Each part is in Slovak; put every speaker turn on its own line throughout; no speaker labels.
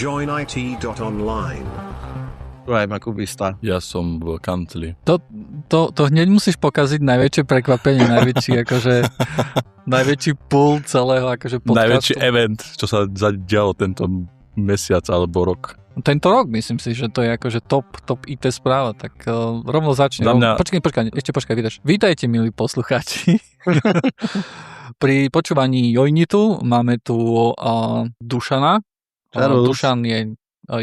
joinit.online.
Aj ma kubista.
Ja som v kantli.
To hneď musíš pokaziť najväčšie prekvapenie, najväčší pull celého akože podcastu.
Najväčší event, čo sa zadialo tento mesiac alebo rok.
Tento rok myslím si, že to je akože top IT správa, tak rovno začne. Počkaj, vydrž. Vítajte, milí poslucháči. Pri počúvaní Joinitu máme tu Dušana. Dušan je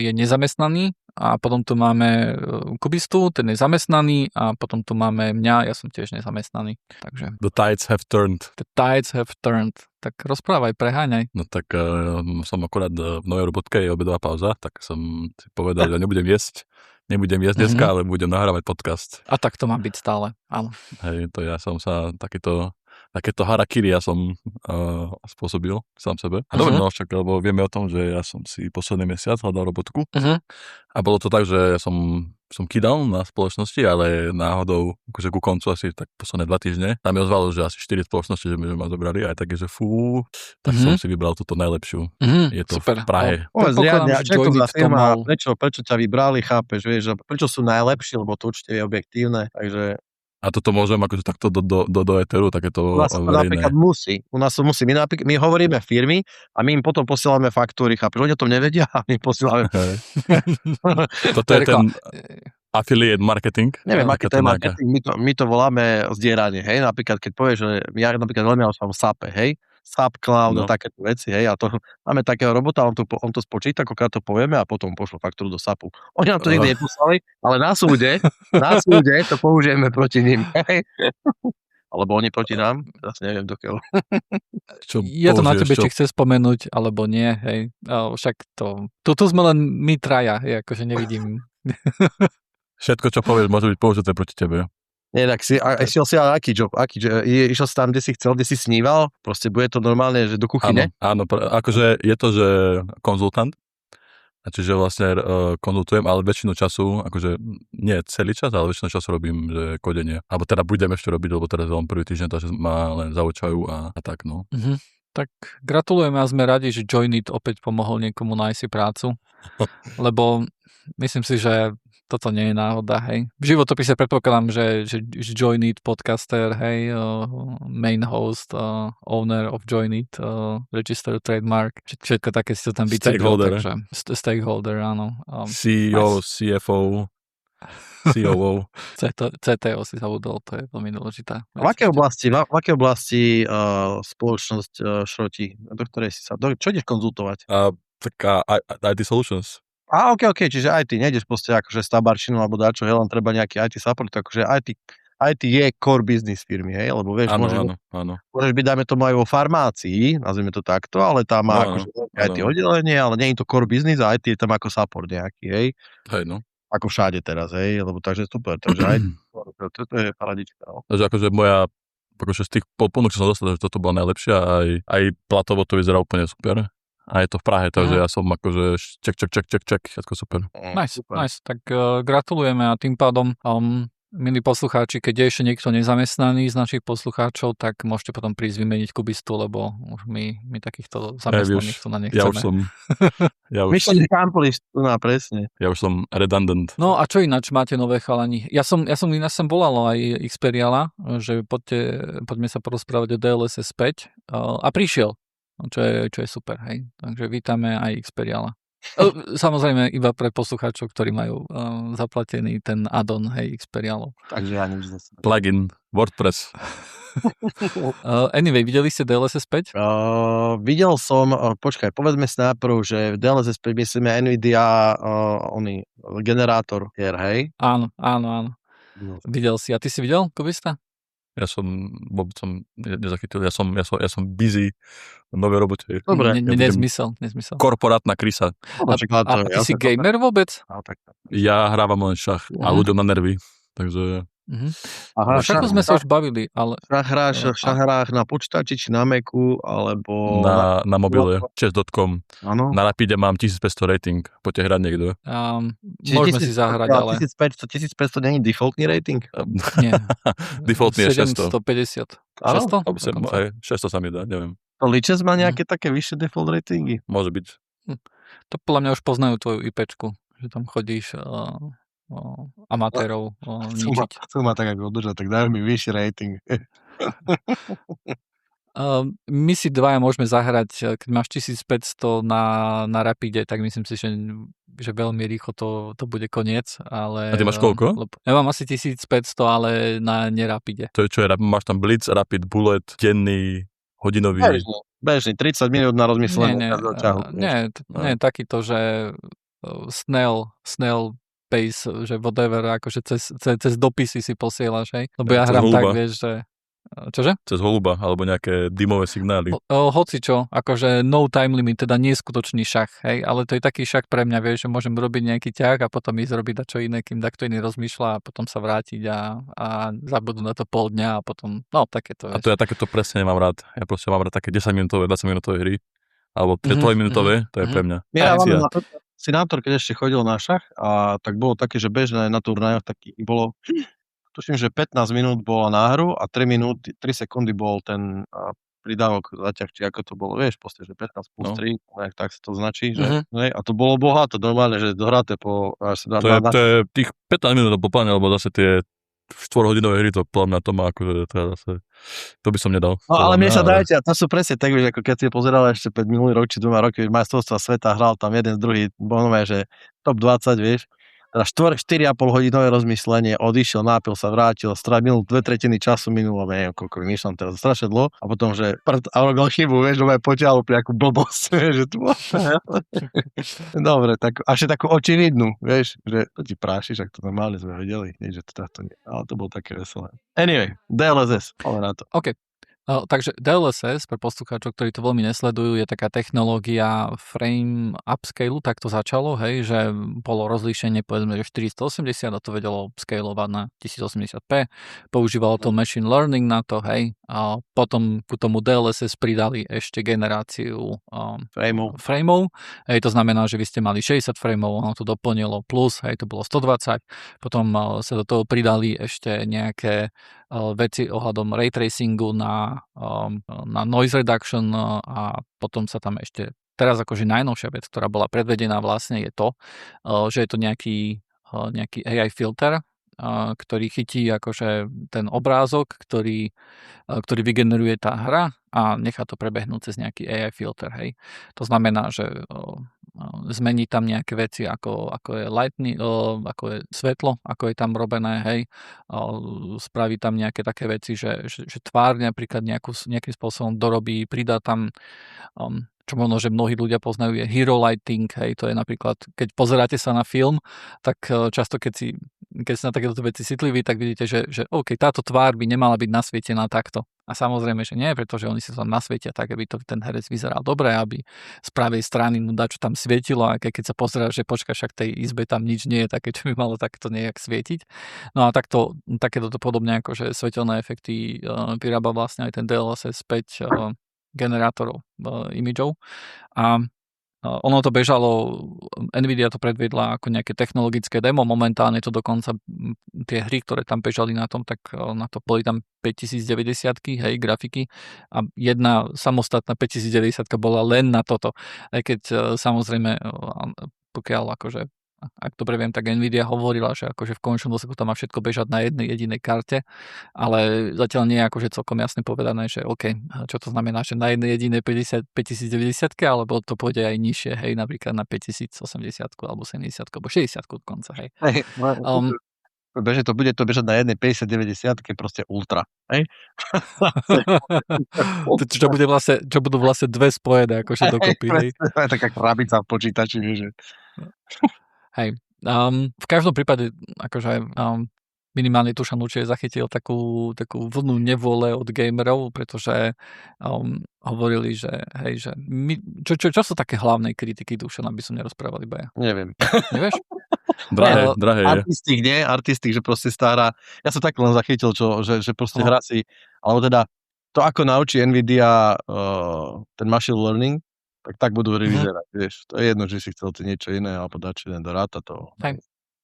nezamestnaný a potom tu máme Kubistu, ten je zamestnaný a potom tu máme mňa, ja som tiež nezamestnaný. Takže
The tides have turned.
Tak rozprávaj, preháňaj.
No tak som akorát v novej robotke, je obedová pauza, tak som si povedal, že nebudem jesť dneska, ale budem nahrávať podcast.
A tak to má byť stále, áno.
Hej, to ja som sa takéto harakiri ja som spôsobil sám sebe. A dobre, no však, lebo vieme o tom, že ja som si posledný mesiac hľadal robotku. A bolo to tak, že ja som kýdal na spoločnosti, ale náhodou, akože ku koncu asi tak posledné 2 týždne, tam mi ozvalo, že asi 4 spoločnosti, že ma zobrali, aj také, že tak som si vybral túto najlepšiu. Je to super. V Prahe.
Zriadne, a čo to za firma, prečo ťa vybrali, chápeš, vieš, prečo sú najlepší, lebo to určite je objektívne, takže...
A toto môžem akože takto do eteru, takéto
verejné. U nás napríklad musí. My hovoríme firmy a my im potom posielame faktúry, chápeš? Oni o tom nevedia a my posielame.
Toto je ten affiliate marketing.
Neviem, aký to je marketing. My to voláme zdieranie, hej? Napríklad, keď povieš, že ja napríklad veľmi som SAP, hej? SAP, Cloud a takéto veci, hej, a to máme takého robota, on to spočíta, koľko to povieme a potom pošlo faktúru do SAPu. Oni nám to nikdy neposlali, ale na súde to použijeme proti ním, hej. Alebo oni proti nám, zase neviem dokiaľ.
Je to na tebe, či chce spomenúť, alebo nie, hej. Však tu sme len my traja, akože nevidím.
Všetko, čo povieš, môže byť použité proti tebe.
Nie, tak išiel si ale aký job? Išiel si tam, kde si chcel, kde si sníval? Proste bude to normálne, že do kuchyne?
Áno, akože je to, že konzultant, čiže vlastne konzultujem, ale väčšinu času, akože nie celý čas, ale väčšinu času robím, že kodenie. Alebo teda budem ešte robiť, lebo teraz len prvý týždeň, takže ma len zaučajú a tak, no.
Tak gratulujeme a sme radi, že Joinit opäť pomohol niekomu nájsť si prácu, lebo myslím si, že toto nie je náhoda, hej. V životopise predpokladám, že Joinit podcaster, hej, main host, owner of Joinit, registered trademark, všetko také si to tam vycekol. Stakeholder, áno.
CEO, CFO, COO.
CTO si zabudol, to je veľmi dôležitá.
V akej oblasti spoločnosť šrotí? Do ktorej si sa... Čo ideš konzultovať?
IT Solutions.
OK, čiže IT, nejdeš proste akože stabarčinu alebo dačo, hej, len treba nejaký IT support, akože IT je core business firmy, hej, lebo vieš, môžeš byť, dajme tomu aj vo farmácii, nazvime to takto, ale tam má akože IT oddelenie, ale nie je to core business a IT je tam ako support nejaký, hej.
Hej, no.
Ako všade teraz, hej, lebo takže super, takže IT, to je paradička, no.
Takže akože akože z tých ponúk, čo som dostal, že toto bola najlepšia, aj platovo to vyzerá úplne super. A je to v Prahe, takže ja som akože ček, všetko super.
Nice. Tak gratulujeme a tým pádom, milí poslucháči, keď je ešte niekto nezamestnaný z našich poslucháčov, tak môžete potom prísť vymeniť Kubistu, lebo už my takýchto zamestnaných tu na nechceme.
My som nechámpli tu na presne.
Ja už som redundant.
No a čo ináč máte nové chalani? Ja som volal aj Xperiala, že poďme sa porozprávať o DLSS 5 a prišiel. Čo je super, hej. Takže vítame aj Xperiala. Samozrejme iba pre poslucháčov, ktorí majú zaplatený ten add-on, hej, Xperialov.
Takže ja nič zase.
Plugin, WordPress.
Anyway, videli ste DLSS 5?
Videl som, povedzme si najprv, že v DLSS 5 myslíme Nvidia, generátor hier, hej?
Áno. Videl si. A ty si videl, Kubista?
Ja som nezachytil, ja som busy v novej robote.
Dobre. Nezmysel.
Korporátna krysa.
A ty si gamer vôbec?
Ja hrávam len šach a ľuďom na nervy, takže...
Však sme sa už bavili, ale...
Šach na počítači, či na Macu, alebo...
Na mobile, chess.com.
Áno.
Na Rapide mám 1500 rating, poďte hrať niekto.
Môžeme si zahrať, ale...
1500 nie je defaultný rating?
Nie.
Defaultný je 600.
750. 600?
600 sa mi dá, neviem.
To Lichess má nejaké také vyššie default ratingy?
Môže byť.
To podľa mňa už poznajú tvoju IPčku, že tam chodíš amatérov ničiť.
Chcú ma tak ako udržať, tak dajú mi vyšší rating.
My si dvaja môžeme zahrať, keď máš 1500 na Rapide, tak myslím si, že veľmi rýchlo to bude koniec. Ale,
a ty máš koľko?
Ja mám asi 1500, ale na nerapide.
To je čo je, máš tam Blitz, Rapid, Bullet, denný, hodinový?
Bežný, 30 minút na rozmyslenie.
Nie, takýto, že snail pace, že whatever, akože cez dopisy si posielaš, hej? Lebo ja hrám tak, vieš, že... Čože?
Cez holuba, alebo nejaké dymové signály.
Hocičo, akože no time limit, teda neskutočný šach, hej, ale to je taký šach pre mňa, vieš, že môžem robiť nejaký ťah a potom ísť robiť dačo iné, kým takto iný rozmýšľa a potom sa vrátiť a zabudnú na to pol dňa a potom, no, takéto.
A to ja takéto presne nemám rád. Ja proste mám rád také 10-minútové, 20-minútové hry, alebo 3-minútové, to je pre mňa.
Ja Sinátor, keď ešte chodil na šach, a tak bolo také, že bežné na turnajoch, tak bolo... Tuším, že 15 minút bola na hru a 3 sekundy bol ten pridávok zaťah, či ako to bolo, vieš, proste, že 15 plus 3, tak sa to značí, že? A to bolo bohato, normálne, že dohráte po...
To je tých 15 minút do popáňa, alebo zase tie 4-hodinové hry, to podľa mňa to má akože to by som nedal.
No ale mne sa dajte, a to sú presne tak, že ako keď si pozeral ešte 5 minulý rok, či 2 roky, majstrovstva sveta, hral tam jeden z druhý, bonové, že top 20, vieš, teda 4,5 hodinové rozmyslenie, odišiel, nápil sa, vrátil, strávil 2/3 času minulo, neviem, koľko vymýšľam teraz, strašne dlho, a potom, že a robil chybu, vieš, že ma potiahol pri akú blbosť, vieš, že tu dobre, tak až takú očividnú, vieš, že to ti prášiš, ak to normálne sme vedeli, nie, že to takto nie, ale to bolo také veselé. Anyway, DLSS, ale na to.
OK. Takže DLSS, pre poslucháčov, ktorí to veľmi nesledujú, je taká technológia frame upscale, tak to začalo, hej, že bolo rozlíšenie, povedzme, že 480 a to vedelo scalovať na 1080p, používalo to machine learning na to, hej, a potom ku tomu DLSS pridali ešte generáciu frameov, hej, to znamená, že vy ste mali 60 frameov, ono to doplnilo plus, hej, to bolo 120, potom sa do toho pridali ešte nejaké veci ohľadom ray tracingu na noise reduction a potom sa tam ešte teraz akože najnovšia vec, ktorá bola predvedená vlastne je to, že je to nejaký AI filter, ktorý chytí akože ten obrázok, ktorý vygeneruje tá hra a nechá to prebehnúť cez nejaký AI filter, hej. To znamená, že zmení tam nejaké veci, ako je lightning, ako je svetlo, ako je tam robené, hej. Spraví tam nejaké také veci, že tvár napríklad nejakým spôsobom dorobí, pridá tam čo možno, že mnohí ľudia poznajú, je hero lighting, hej, to je napríklad, keď pozeráte sa na film, tak často, keď si na takéto veci citliví, tak vidíte, že OK, táto tvár by nemala byť nasvietená takto. A samozrejme, že nie, pretože oni si to tam nasvietia tak, aby to ten herec vyzeral dobre, aby z pravej strany mu čo tam svietilo, a keď sa pozerá, že počka, však tej izbe tam nič nie je také, čo by malo takto nejak svietiť. No a takéto podobne ako, že svetelné efekty vyrába vlastne aj ten DLSS 5 generátorov imidžov a ono to bežalo, Nvidia to predviedla ako nejaké technologické demo, momentálne to dokonca tie hry, ktoré tam bežali na tom, tak na to boli tam 5090, hej, grafiky a jedna samostatná 5090 bola len na toto, aj keď samozrejme pokiaľ akože ak dobre viem, tak Nvidia hovorila, že akože v konečnom dôsledku tam má všetko bežať na jednej jedinej karte, ale zatiaľ nie je akože celkom jasne povedané, že OK, čo to znamená, že na jednej jedinej 5090, alebo to pôjde aj nižšie, hej, napríklad na 5080 alebo 70 alebo 60 dokonca, hej.
Beže to bude to bežať na jednej 5090, proste ultra, hej?
čo budú vlastne dve spojené, akože dokopy, hej.
Taká krabica v počítači, vieš.
Hej. V každom prípade, akože minimálne Dušan určite zachytil takú vlnu nevôle od gamerov, pretože hovorili, že hej, že čo sú také hlavné kritiky Dušana, aby som nerozprával iba ja?
Neviem.
Nevieš?
Drahé je.
Artistik, že proste stará. Ja som tak len zachytil, že proste hra si, alebo teda to, ako naučí Nvidia ten machine learning, tak budú hry vyzerať, vieš. To je jedno, že si chcel ty niečo iné, alebo dať len do ráta to.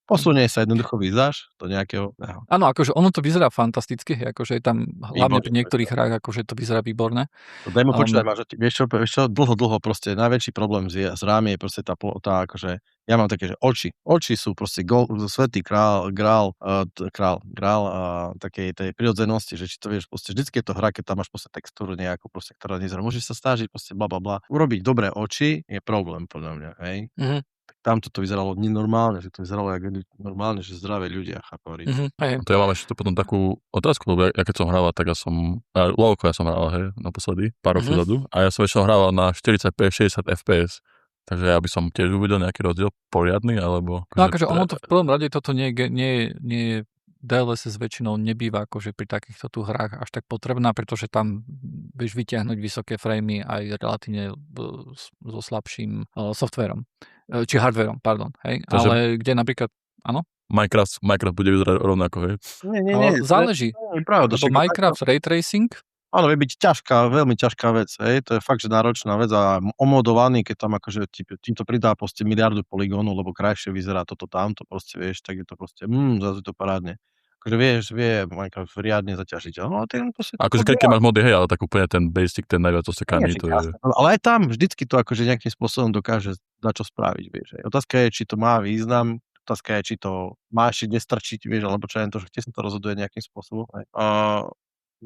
Posunie sa, jednoducho vyzdáš do nejakého...
Áno, akože ono to vyzerá fantasticky, akože je tam, hlavne pri niektorých hrách, akože to vyzerá výborné.
Demo, počúvaj ma, že vieš čo, dlho proste najväčší problém s rámi je proste tá akože, ja mám také, že oči sú proste svätý grál takej tej prirodzenosti, že či to vieš, proste vždycky je to hra, keď tam máš proste textúru nejakú, proste, ktorá nezerá. Môžeš sa snažiť proste blablabla. Urobiť dobré oči je problém, podľa mňa, hej? Mm-hmm. Tamto to vyzeralo nenormálne, že to vyzeralo normálne, že zdraví ľudia, chápem.
To ja mám ešte potom takú otázku, lebo ja keď som hrával, tak ja som hral, hej, naposledy, pár rokov dozadu, a ja som väčšinou hrával na 45-60 FPS. Takže ja by som tiež uvidel nejaký rozdiel poriadny, alebo...
No akože ono to v prvom rade toto nie je DLSS väčšinou nebýva akože pri takýchto tu hrách až tak potrebná, pretože tam vieš vyťahnuť vysoké framey aj relatívne so slabším softvérom. Či hardvérom, pardon. Hej? Takže... Ale kde napríklad, áno?
Minecraft bude vyzerať rovnako, hej?
Nie. Záleží.
Pravda,
lebo Minecraft Ray Tracing...
Áno, vie byť veľmi ťažká vec, hej, to je fakt, že náročná vec a omodovaný, keď tam akože týmto pridá proste miliardu poligónov, lebo krajšie vyzerá toto tamto, proste vieš, tak je to proste, zase to parádne. Akože vie Minecraft riadne zaťažiť.
Akože keď máš mody, hej, ale tak úplne ten basic, ten najviac osekaný, to je...
Ale aj tam vždycky to akože nejakým spôsobom dokáže dať čo spraviť, vieš. Otázka je, či to má význam, otázka je, či to má ešte nestrčiť, vieš, alebo čo je to, že kde sa to rozhoduje nejakým spôsobom.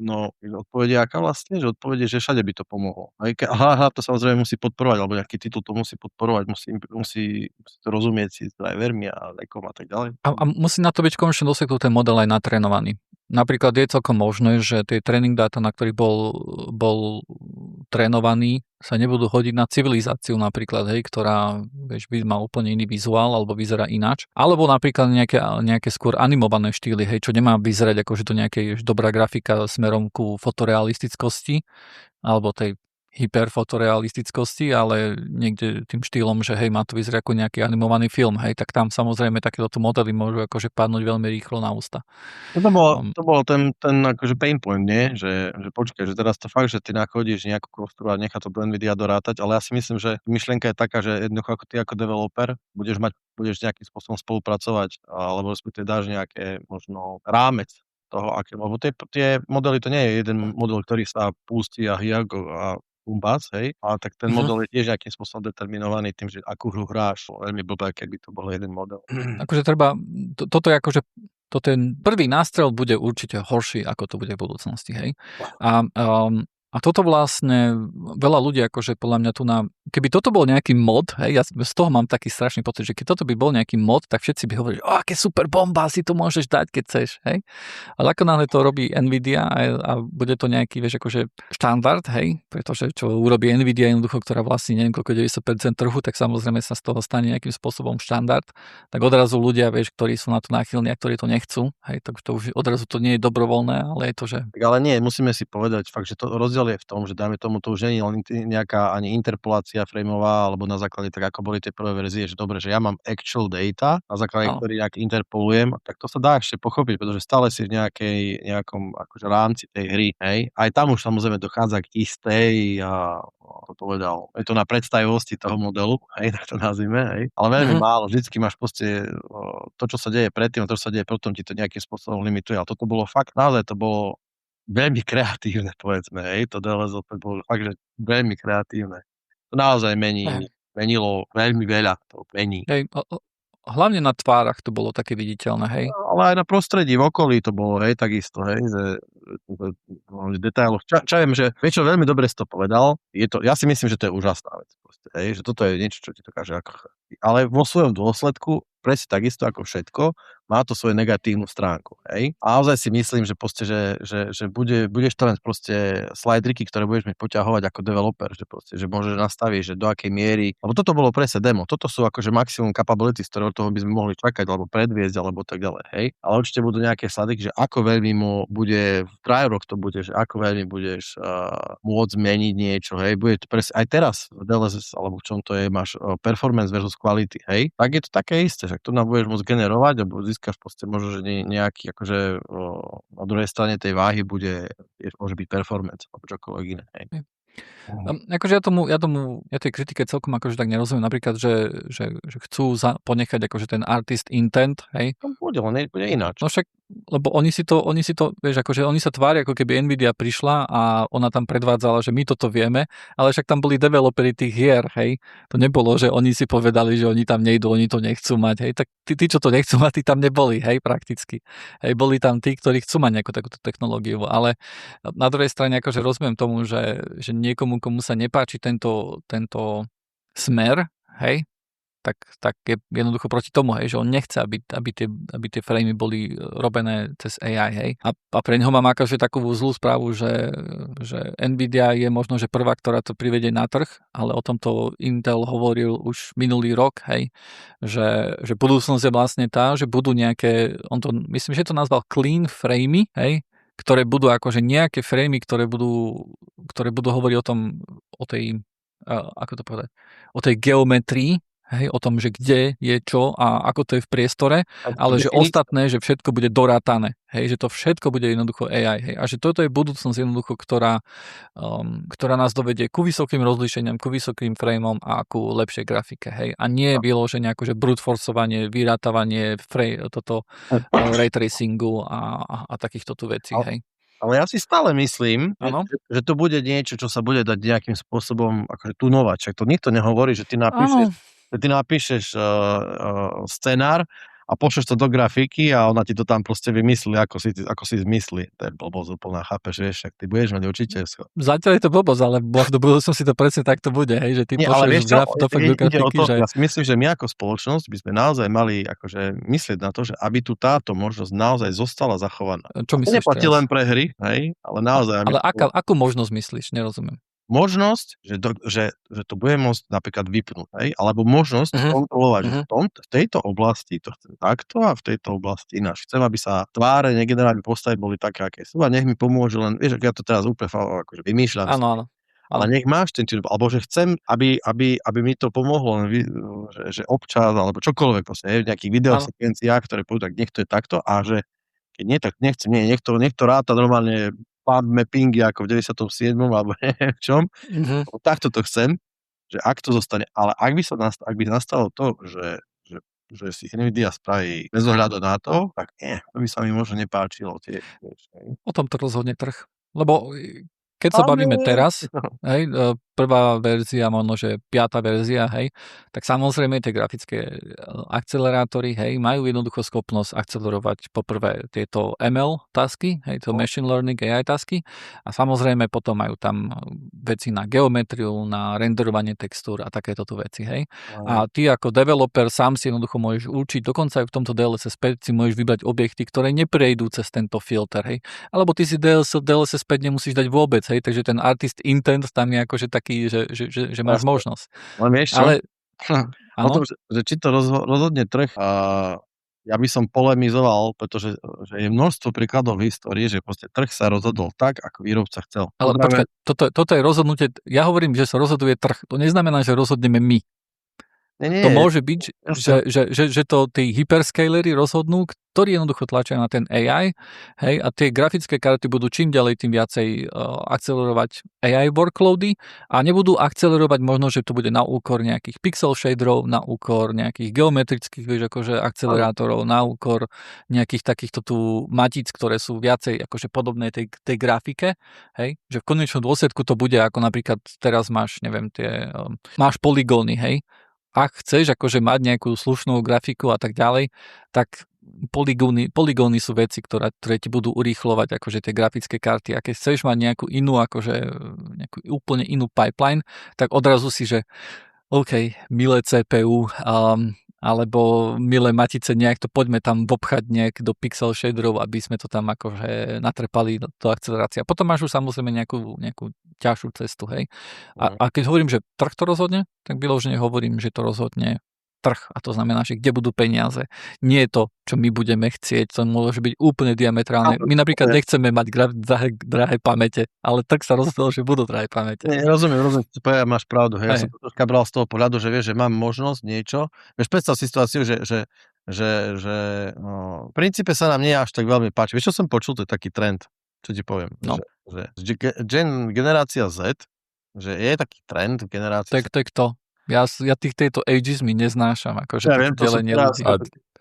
No, odpoveď je aká vlastne? Že odpoveď je, že všade by to pomohlo. Hra to samozrejme musí podporovať, alebo nejaký titul to musí podporovať, musí to rozumieť si s drivermi a lekom a tak ďalej.
A musí na to byť v konečnom dôsledku ten model aj natrénovaný. Napríklad je celkom možné, že tie tréning dáta, na ktorých bol trénovaný, sa nebudú hodiť na civilizáciu napríklad, hej, ktorá vieš, má úplne iný vizuál alebo vyzerá ináč. Alebo napríklad nejaké skôr animované štýly, hej, čo nemá vyzerať ako, že to nejaké dobrá grafika smerom ku fotorealistickosti alebo tej hyperfotorealistickosti, ale niekde tým štýlom, že hej, má to vyzerať ako nejaký animovaný film, hej, tak tam samozrejme takéto modely môžu akože padnúť veľmi rýchlo na ústa.
To bol ten akože pain point, nie? Že počkaj, že teraz to fakt, že ty nachodíš nejakú kostru a nechá to do NVIDIA dorátať, ale ja si myslím, že myšlienka je taká, že jednoducho ako ty ako developer budeš nejakým spôsobom spolupracovať, alebo respektíve dáš nejaké možno rámec toho, lebo tie modely, to nie je jeden model, ktorý sa pustí a bumbác, hej, ale tak ten model je tiež nejakým spôsobom determinovaný tým, že akú hru hráš. Veľmi blbé, keby to bol jeden model.
Akože treba, toto je akože, ten prvý nástrel bude určite horší, ako to bude v budúcnosti, hej. A toto vlastne veľa ľudí, akože podľa mňa tu keby toto bol nejaký mod, hej, ja z toho mám taký strašný pocit, že keď toto by bol nejaký mod, tak všetci by hovorili, aké super bomba, si to môžeš dať, keď chceš, hej. Ale ako náhle to robí NVIDIA a bude to nejaký, vieš, akože štandard, hej, pretože čo urobí NVIDIA jednoducho, ktorá vlastní neviem koľko 90% trhu, tak samozrejme sa z toho stane nejakým spôsobom štandard, tak odrazu ľudia, vieš, ktorí sú na to náchylní a ktorí to nechcú, hej, tak to už odrazu to nie je dobrovoľné, ale je to, že...
Ale nie, musíme si povedať fakt, že to je v tom, že dáme tomu, to už nie je len nejaká ani interpolácia frameová, alebo na základe tak, ako boli tie prvé verzie, že dobre, že ja mám actual data, na základe ktorý nejak interpolujem, tak to sa dá ešte pochopiť, pretože stále si v nejakom akože rámci tej hry, hej. Aj tam už samozrejme dochádza k istej, je to na predstavivosti toho modelu, hej, tak to nazvime, hej. Ale veľmi málo, vždycky máš proste to, čo sa deje predtým, a to, čo sa deje potom, ti to nejakým spôsobom limituje. Ale toto bolo fakt, naozaj to bolo veľmi kreatívne, povedzme, hej, to DLSS bolo fakt, že veľmi kreatívne. To naozaj menilo veľmi veľa, to mení.
Hej, hlavne na tvárach to bolo také viditeľné, hej.
Ale aj na prostredí, v okolí to bolo, hej, takisto, hej, že v detailoch. Čo viem, že vieš čo, veľmi dobre si to povedal, ja si myslím, že to je úžasná vec, proste, hej, že toto je niečo, čo ti dokáže ale vo svojom dôsledku presne takisto ako všetko, má to svoju negatívnu stránku, hej. A naozaj si myslím, že proste, že budeš to len proste slideriky, ktoré budeš mi poťahovať ako developer, že proste, že môžeš nastaviť, že do akej miery, lebo toto bolo presne demo, toto sú akože maximum capabilities, ktoré od toho by sme mohli čakať, alebo predviesť, alebo tak ďalej, hej. Ale určite budú nejaké slideriky, že ako veľmi mu bude, v trialoch to bude, že ako veľmi budeš môcť zmeniť niečo, hej. Bude to presne, aj teraz v DLSS, alebo v čom to je, máš performance versus quality, hej. Tak je to také isté, že to nám budeš môcť generovať, alebo získaš proste možno, že nejaký akože na druhej strane tej váhy môže byť performance alebo čokoľvek iné. Hej.
Akože ja tej kritike celkom akože tak nerozumiem. Napríklad, že chcú ponechať akože ten artist intent, hej.
To bude ináč.
No však, lebo oni si to, vieš, akože oni sa tvária, ako keby Nvidia prišla a ona tam predvádzala, že my toto vieme, ale však tam boli developeri tých hier, hej. To nebolo, že oni si povedali, že oni tam nejdú, oni to nechcú mať, hej. Tak tí, čo to nechcú mať, tí tam neboli, hej, prakticky. Hej, boli tam tí, ktorí chcú mať nejakú takúto technológiu, ale na druhej strane akože rozumiem tomu, že niekomu, komu sa nepáči tento smer, hej, tak je jednoducho proti tomu, hej, že on nechce, aby tie framey boli robené cez AI, hej. A pre neho mám akože takú zlú správu, že Nvidia je možno, že prvá, ktorá to privedie na trh, ale o tomto Intel hovoril už minulý rok, hej, že budúcnosť je vlastne tá, že budú nejaké, myslím, že to nazval clean framey, hej, ktoré budú akože nejaké framey, ktoré budú hovoriť o tej, ako to povedať, o tej geometrii, hej, o tom, že kde je čo a ako to je v priestore, ale že ostatné, že všetko bude dorátané, hej, že to všetko bude jednoducho AI, hej, a že toto je budúcnosť jednoducho, ktorá nás dovedie ku vysokým rozlíšeniam, ku vysokým frameom a ku lepšej grafike, hej, a nie vyloženie akože brute forceovanie, vyrátavanie ray tracingu a takýchto tu vecí, hej.
Ale ja si stále myslím, že to bude niečo, čo sa bude dať nejakým spôsobom akože tunovať. Však to nikto nehovorí, že ty napíšeš scenár a pošleš to do grafiky a ona ti to tam proste vymyslí, ako si zmyslí. To je blbosť úplná, chápeš, vieš, však ty budeš mať určite.
Zatiaľ je to blbosť, ale do budúcnosti to presne takto bude, hej, že ty pošleš do grafiky.
Ja si myslím, že my ako spoločnosť by sme naozaj mali akože myslieť na to, že aby tu táto možnosť naozaj zostala zachovaná.
Čo myslíš?
Neplatí len pre hry, hej, ale naozaj.
Ale akú možnosť myslíš? Nerozumiem.
Možnosť, že to bude môcť napríklad vypnúť, hej? Alebo možnosť kontrolovať, že v tejto oblasti to chcem takto a v tejto oblasti ináč. Chcem, aby sa tváre negenerálne postavy boli také, aké sú a nech mi pomôže len, vieš, ja to teraz úplne akože vymýšľam.
Áno.
Ale nech máš ten čin, alebo že chcem, aby mi to pomohlo, že občas, alebo čokoľvek, proste, v nejakých videosekvenciách, ktoré pôjdu, tak nech to je takto a že keď nie, tak nechcem, nech to ráta normálne mappingy ako v 97. alebo neviem v čom. Takto to chcem, že ak to zostane, ale ak by nastalo to, že si Nvidia spraví bez ohľadu na to, tak to by sa mi možno nepáčilo.
O tom to rozhodne trh. Lebo keď sa bavíme teraz, hej, prvá verzia, možno, že 5. verzia, hej, tak samozrejme tie grafické akcelerátory, hej, majú jednoducho schopnosť akcelerovať poprvé tieto ML tasky, hej, to Machine Learning AI tasky a samozrejme potom majú tam veci na geometriu, na renderovanie textúr a takéto tu veci, hej. A ty ako developer sám si jednoducho môžeš určiť, dokonca aj v tomto DLSS 5 si môžeš vybrať objekty, ktoré neprejdú cez tento filter, hej. Alebo ty si DLSS 5 nemusíš dať vôbec, hej, takže ten artist intent tam je akože taký, že máš možnosť.
Ale o tom, že či to rozhodne trh, ja by som polemizoval, pretože že je množstvo príkladov v histórii, že proste trh sa rozhodol tak, ako výrobca chcel.
Ale počkaj, toto je rozhodnutie, ja hovorím, že sa rozhoduje trh, to neznamená, že rozhodneme my. Nie. To môže byť, že to tí hyperscalery rozhodnú, ktorí jednoducho tlačia na ten AI, hej, a tie grafické karty budú čím ďalej tým viacej akcelerovať AI workloady a nebudú akcelerovať možno, že to bude na úkor nejakých pixel shaderov, na úkor nejakých geometrických, vieš, akože akcelerátorov, na úkor nejakých takýchto tu matíc, ktoré sú viacej akože podobné tej grafike, hej, že v konečnom dôsledku to bude ako napríklad teraz máš, neviem, máš polygóny, hej. Ak chceš akože mať nejakú slušnú grafiku a tak ďalej, tak polygóny sú veci, ktoré ti budú urýchlovať akože tie grafické karty. A keď chceš mať nejakú úplne inú pipeline, tak odrazu si, že OK, milé CPU, alebo milé matice, nejak to poďme tam obchať nejak do pixel shaderov, aby sme to tam akože natrepali do akcelerácie. A potom máš už samozrejme nejakú ťažšiu cestu, hej. A keď hovorím, že trh to rozhodne, tak vyložene hovorím, že to rozhodne trh. A to znamená, že kde budú peniaze. Nie je to, čo my budeme chcieť, to môže byť úplne diametrálne. My napríklad nechceme mať drahé pamäte, ale trh sa rozhodol, že budú drahé pamäte.
Rozumiem, máš pravdu. Hej. Ja som to troška bral z toho pohľadu, že vieš, že mám možnosť niečo. Vieš, predstav situáciu, že v princípe sa nám nie až tak veľmi páči. Vieš, čo som počul, to je taký trend, čo ti poviem.
No.
Že generácia Z že je taký trend v generácii.
To je kto? Ja tejto ageizmy neznášam, akože
ja viem,
delenie ľudí.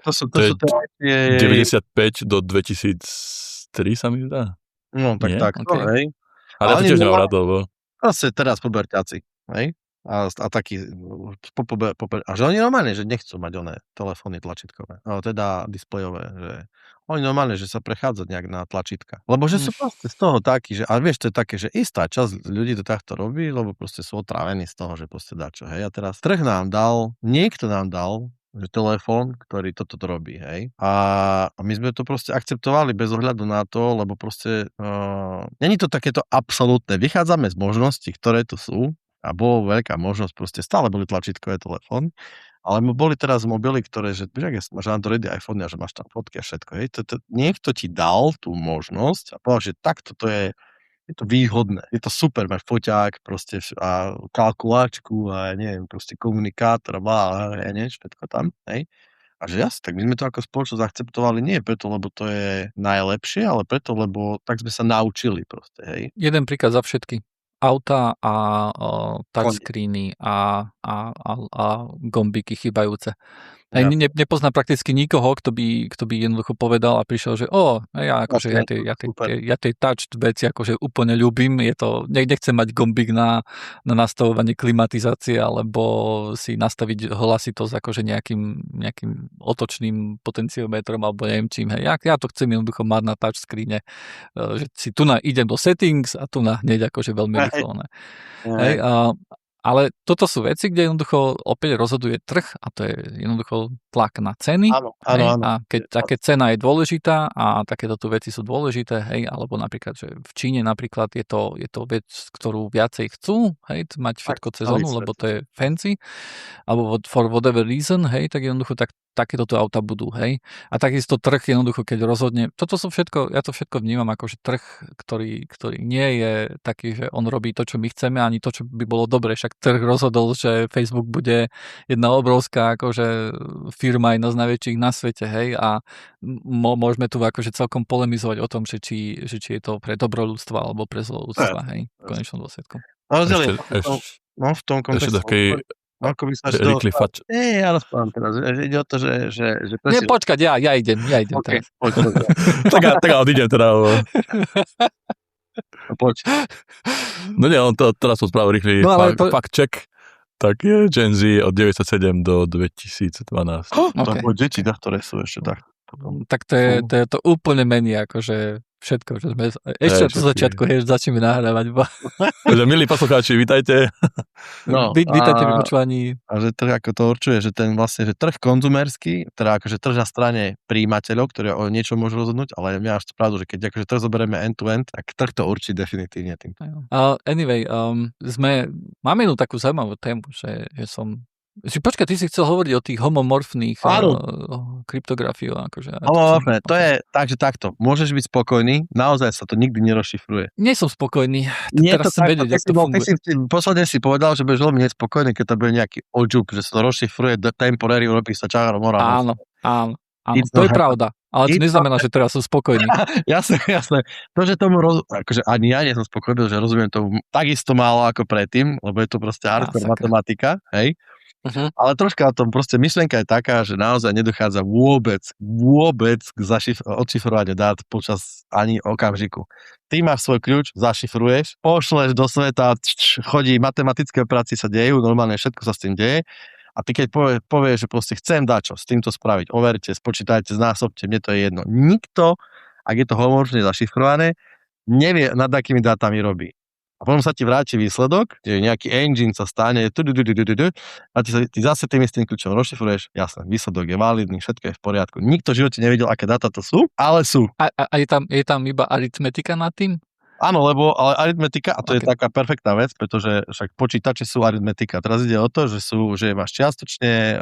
To sú tie...
95 do 2003 sa mi zdá.
No, tak, okay. Hej.
Ale ja to tiež nemám rád, lebo...
Proste teraz puberťáci, hej? A taký, a že oni normálne, že nechcú mať oné telefóny tlačítkové, teda displejové, že oni normálne, že sa prechádzať nejak na tlačítka. Lebo že sú proste z toho takí, že, a vieš, to je také, že istá časť ľudí to takto robí, lebo proste sú otrávení z toho, že proste dá čo, hej? A teraz trh niekto nám dal, že telefón, ktorý toto robí, hej. A my sme to proste akceptovali bez ohľadu na to, lebo proste není to takéto absolútne. Vychádzame z možností, ktoré tu sú a bola veľká možnosť, proste stále boli tlačítkové telefóny, ale boli teraz mobily, ktoré, že máš Androidy, iPhone a že máš tam fotky a všetko, hej. Niekto ti dal tú možnosť a povedal, že takto to je to výhodné, je to super, máš foťák proste a kalkulačku a ja neviem, proste komunikátor a ja neviem, všetko tam, hej. A že jasne, tak my sme to ako spoločnosť akceptovali nie preto, lebo to je najlepšie, ale preto, lebo tak sme sa naučili proste, hej.
Jeden príklad za všetky. Auta a touchscreeny a gombíky chýbajúce. Ja. Nepoznám prakticky nikoho, kto by jednoducho povedal a prišiel, že ja tej touch veci akože úplne ľúbim, je to, nechcem mať gombík na nastavovanie klimatizácie alebo si nastaviť hlasitosť akože nejakým otočným potenciometrom alebo neviem čím. Ja to chcem jednoducho mať na touchscreene, že si tu idem do settings a tu hneď akože veľmi rýchlo. Ale toto sú veci, kde jednoducho opäť rozhoduje trh a to je jednoducho tlak na ceny.
Áno.
A keď cena je dôležitá a takéto veci sú dôležité, hej, alebo napríklad, že v Číne napríklad je to vec, ktorú viacej chcú, hej, mať všetko cez onu, lebo to je fancy, alebo for whatever reason, hej, tak jednoducho takéto auta budú, hej. A takisto trh jednoducho, keď rozhodne, ja to všetko vnímam ako, že trh, ktorý nie je taký, že on robí to, čo my chceme, ani to, čo by bolo dobre. Však trh rozhodol, že Facebook bude jedna obrovská akože firma, jedna z najväčších na svete, hej, a môžeme tu akože celkom polemizovať o tom, že či je to pre dobro ľudstva alebo pre zlo ľudstva, hej, v konečnom dôsledku.
V tom kontextu. Ako by sa
rýchly fač.
Nie, ja rozprávam teraz. Ide o to, že
nie, počkať, ja idem
okay,
teraz.
tak odídem teda.
Poď.
No nie, on teraz to spravil rýchly fact check. Tak je Gen Z od 97 do 2012.
To bolo deti, ktoré sú ešte tak.
Tak to je to úplne menej, akože všetko, čo sme ešte od začiatku začneme nahrávať.
Milí poslucháči, vítajte.
Vítajte pri počúvaní.
A že trh ako to určuje, že ten vlastne, že trh konzumerský, teda akože trh na strane príjimateľov, ktorí o niečo môžu rozhodnúť, ale máš pravdu, že keď akože trh zoberieme end-to-end, tak trh to určí definitívne tým.
Anyway, máme jednu takú zaujímavú tému, že som počkaj, ty si chcel hovoriť o tých homomorfných kryptografiách. Akože,
homomorfné, to je takže takto. Môžeš byť spokojný, naozaj sa to nikdy nerozšifruje.
Nie som spokojný.
Teraz som vedieť, jak to funguje. Posledne si povedal, že budeš veľmi nespokojný, keď to bude nejaký oľúk, že sa to rozšifruje temporary, urobí sa čáro mora.
Áno. To je pravda. Ale to neznamená, že teraz som spokojný.
Jasné. To, že tomu akože ani ja nie som spokojný, že rozumiem tomu takisto málo ako predtým, lebo je to proste hardcore matematika, hej? Uh-huh. Ale troška o tom, proste myšlienka je taká, že naozaj nedochádza vôbec k odšifrovaniu dát počas ani okamžiku. Ty máš svoj kľúč, zašifruješ, pošleš do sveta, chodí, matematické operácie sa dejú, normálne všetko sa s tým deje. A ty keď povieš, že proste chcem dať čo s týmto spraviť, overte, spočítajte, znásobte, mne to je jedno. Nikto, ak je to homomorfne zašifrované, nevie, nad akými dátami robí. A potom sa ti vráti výsledok, že nejaký engine sa stane a ty zase tým istým kľúčom rozšifruješ, jasné, výsledok je validný, všetko je v poriadku. Nikto v živote nevedel, aké dáta to sú, ale sú.
A je tam iba aritmetika nad tým?
Áno, ale aritmetika, a to je taká perfektná vec, pretože však počítače sú aritmetika. Teraz ide o to, že máš čiastočne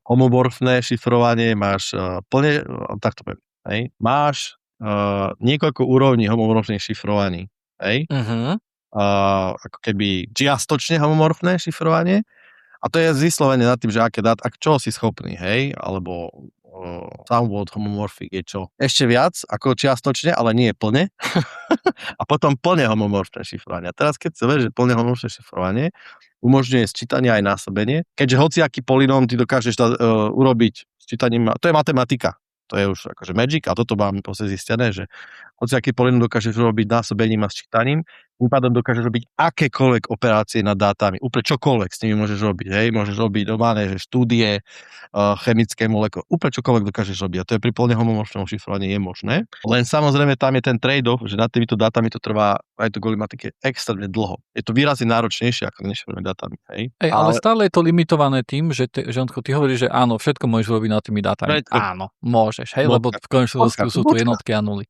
homomorfné šifrovanie, máš plne, takto poviem, hej, máš niekoľko úrovní homomorfných šifrovaní, hej. Uh-huh. Ako keby čiastočne homomorfné šifrovanie a to je vyslovene nad tým, že aké dát, čo si schopný, hej, alebo somewhat homomorphic je čo? Ešte viac, ako čiastočne, ale nie plne. A potom plne homomorfné šifrovanie. A teraz keď sa vie, že plne homomorfné šifrovanie umožňuje sčítanie aj násobenie, keďže hociaký polinóm ty dokážeš urobiť sčítaním, to je matematika. To je už akože magic a toto mám proste zistené, že hociaký polinóm dokážeš robiť násobením a sčítaním, tým pádom dokážeš robiť akékoľvek operácie nad dátami. Úplne čokoľvek s nimi môžeš robiť. Hej? Môžeš robiť normálne, že štúdie, chemické molekuly, úplne čokoľvek dokážeš robiť. A to je pri plne homomorfnom šifrovaní je možné. Len samozrejme tam je ten trade-off, že nad týmito dátami to trvá aj to kvôli matike extrémne dlho. Je to výrazne náročnejšie ako nešifrovanými dátami. Hej?
Ale stále je to limitované tým, že ty hovoríš, že áno, všetko môžeš robiť nad tými dátami. Áno, môžeš, hej, lebo v konečnom sú tu jednotky a nuly.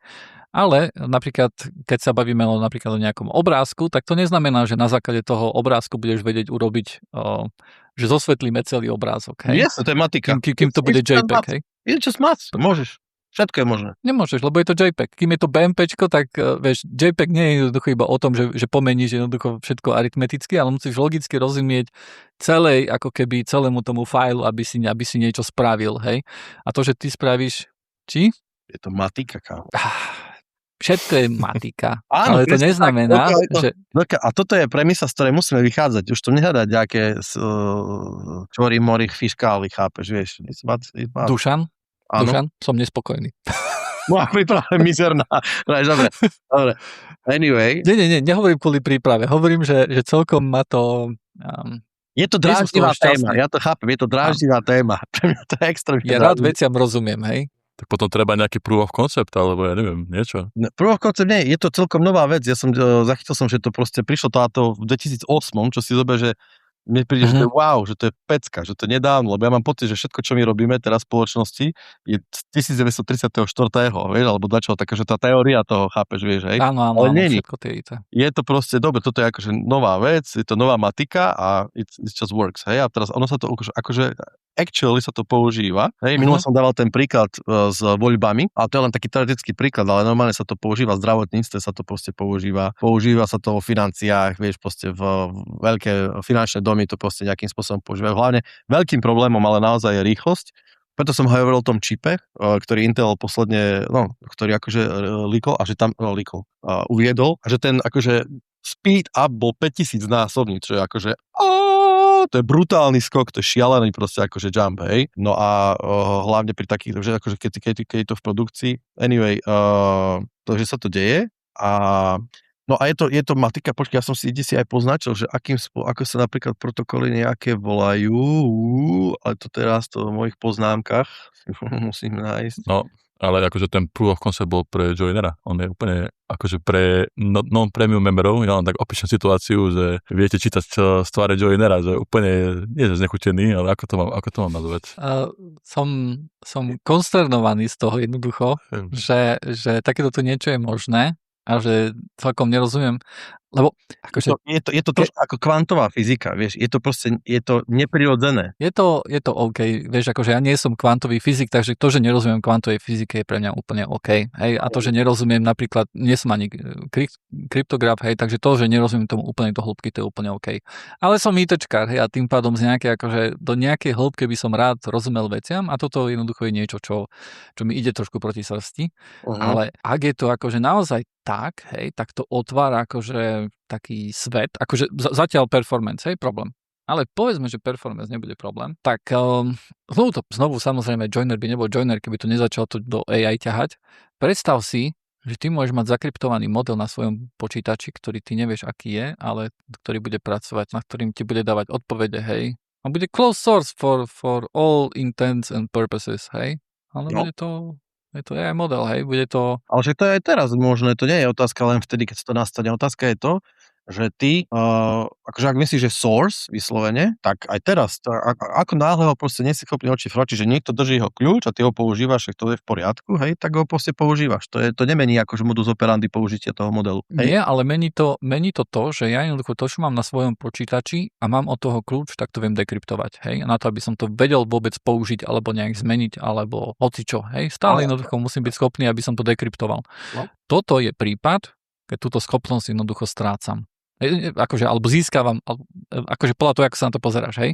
Ale napríklad, keď sa bavíme napríklad o nejakom obrázku, tak to neznamená, že na základe toho obrázku budeš vedieť urobiť, že zosvetlíme celý obrázok. Hej?
Yes, to je matika.
Kým to bude JPEG, hej?
Je čo smác, môžeš. Všetko je možné.
Nemôžeš, lebo je to JPEG. Kým je to BMPčko, tak vieš, JPEG nie je jednoducho iba o tom, že pomeníš jednoducho všetko aritmeticky, ale musíš logicky rozumieť celému tomu fajlu, aby si niečo spravil, hej? A to, že ty spravíš, či?
Je to matika, kámo.
Všetko je matika, áno, ale to neznamená, že...
A toto je premisa, z ktorej musíme vychádzať. Už to nehľadať nejaké čory, mori, fiškály, chápeš, vieš.
Dušan, som nespokojný.
Moja príprava je mizerná. Dobre. Anyway.
Nie, nehovorím kvôli príprave. Hovorím, že celkom ma to...
je to dráždivá téma, ja to chápem, je to dráždivá téma. Pre mňa to je extrémne.
Ja rád veciam rozumiem, hej.
Tak potom treba nejaký proof of concept, alebo ja neviem, niečo.
Proof of concept nie, je to celkom nová vec. Ja som zachytil že to proste prišlo táto v 2008, čo si zober, že mne príde, že to je wow, že to je pecka, že to je nedávno, lebo ja mám pocit, že všetko, čo my robíme teraz v spoločnosti, je z 1934. Vieš, alebo dačo, takže tá teória toho, chápeš, vieš, hej?
Áno, všetko tie.
Je to proste, dobre, toto je akože nová vec, je to nová matika a it just works, hej? A teraz ono sa to akože actually sa to používa. Hej, minulo som dával ten príklad s voľbami, ale to je len taký teoretický príklad, ale normálne sa to používa v zdravotníctve, sa to proste používa. Používa sa to vo financiách, vieš, proste v veľké finančné domy to proste nejakým spôsobom používajú. Hlavne veľkým problémom, ale naozaj je rýchlosť. Preto som hovoril o tom čipe, ktorý Intel posledne, ktorý akože líkol a že tam uviedol a že ten akože speed up bol 5000 násobný, čo je akože to je brutálny skok, to je šialený proste akože jump, hej. No a hlavne pri takých, že akože keď je to v produkcii. Anyway, to, že sa to deje a no a je to matika, počkej, ja som si aj poznačil, že ako sa napríklad protokoly nejaké volajú, ale to teraz v mojich poznámkach musím nájsť.
No, ale akože ten proof of concept bol pre joinera. On je úplne akože pre non-premium memberov. Ja len tak opíšem situáciu, že viete čítať z tváre joinera, že úplne nie je znechutený, ale ako to mám nazvať?
Som konsternovaný z toho jednoducho, že takéto niečo je možné a že celkom nerozumiem, lebo akože...
Je to trošku ako kvantová fyzika, vieš, je to proste, je to neprirodzené.
Je to OK, vieš, akože ja nie som kvantový fyzik, takže to, že nerozumiem kvantovej fyzike je pre mňa úplne OK, hej, a to, že nerozumiem napríklad, nie som ani kryptograf, hej, takže to, že nerozumiem tomu úplne do hĺbky, to je úplne OK. Ale som ITčkár, hej, a tým pádom do nejakej hĺbky by som rád rozumel veciam a toto jednoducho je niečo, čo mi ide trošku proti srsti, ale ak je to akože naozaj tak, hej, tak to otvára akože taký svet, akože zatiaľ performance, hej, problém. Ale povedzme, že performance nebude problém, tak znovu samozrejme joiner by nebol joiner, keby to nezačal to do AI ťahať. Predstav si, že ty môžeš mať zakryptovaný model na svojom počítači, ktorý ty nevieš, aký je, ale ktorý bude pracovať, na ktorým ti bude dávať odpovede, hej. A bude closed source for all intents and purposes, hej. Ale bude to... Je to AI model, hej, bude to...
Ale že to je aj teraz možné, to nie je otázka len vtedy, keď sa to nastane. Otázka je to, že ty, akože ak myslíš, že source vyslovene, tak aj teraz, ako náhle ho proste nie si schopný odšifrovať, čiže niekto drží jeho kľúč a ty ho používaš, že to je v poriadku, hej, tak ho proste používaš. To nemení akože modus operandi použitia toho modelu. Hej?
Nie, ale mení to, že ja jednoducho to, čo mám na svojom počítači a mám od toho kľúč, tak to viem dekryptovať, hej, na to, aby som to vedel vôbec použiť alebo nejak zmeniť, alebo hocičo, hej, stále jednoducho musím byť schopný, aby som to dekryptoval. No. Toto je prípad, keď túto schopnosť jednoducho strácam. Akože, alebo získavam, akože podľa toho, ako sa na to pozeráš, hej.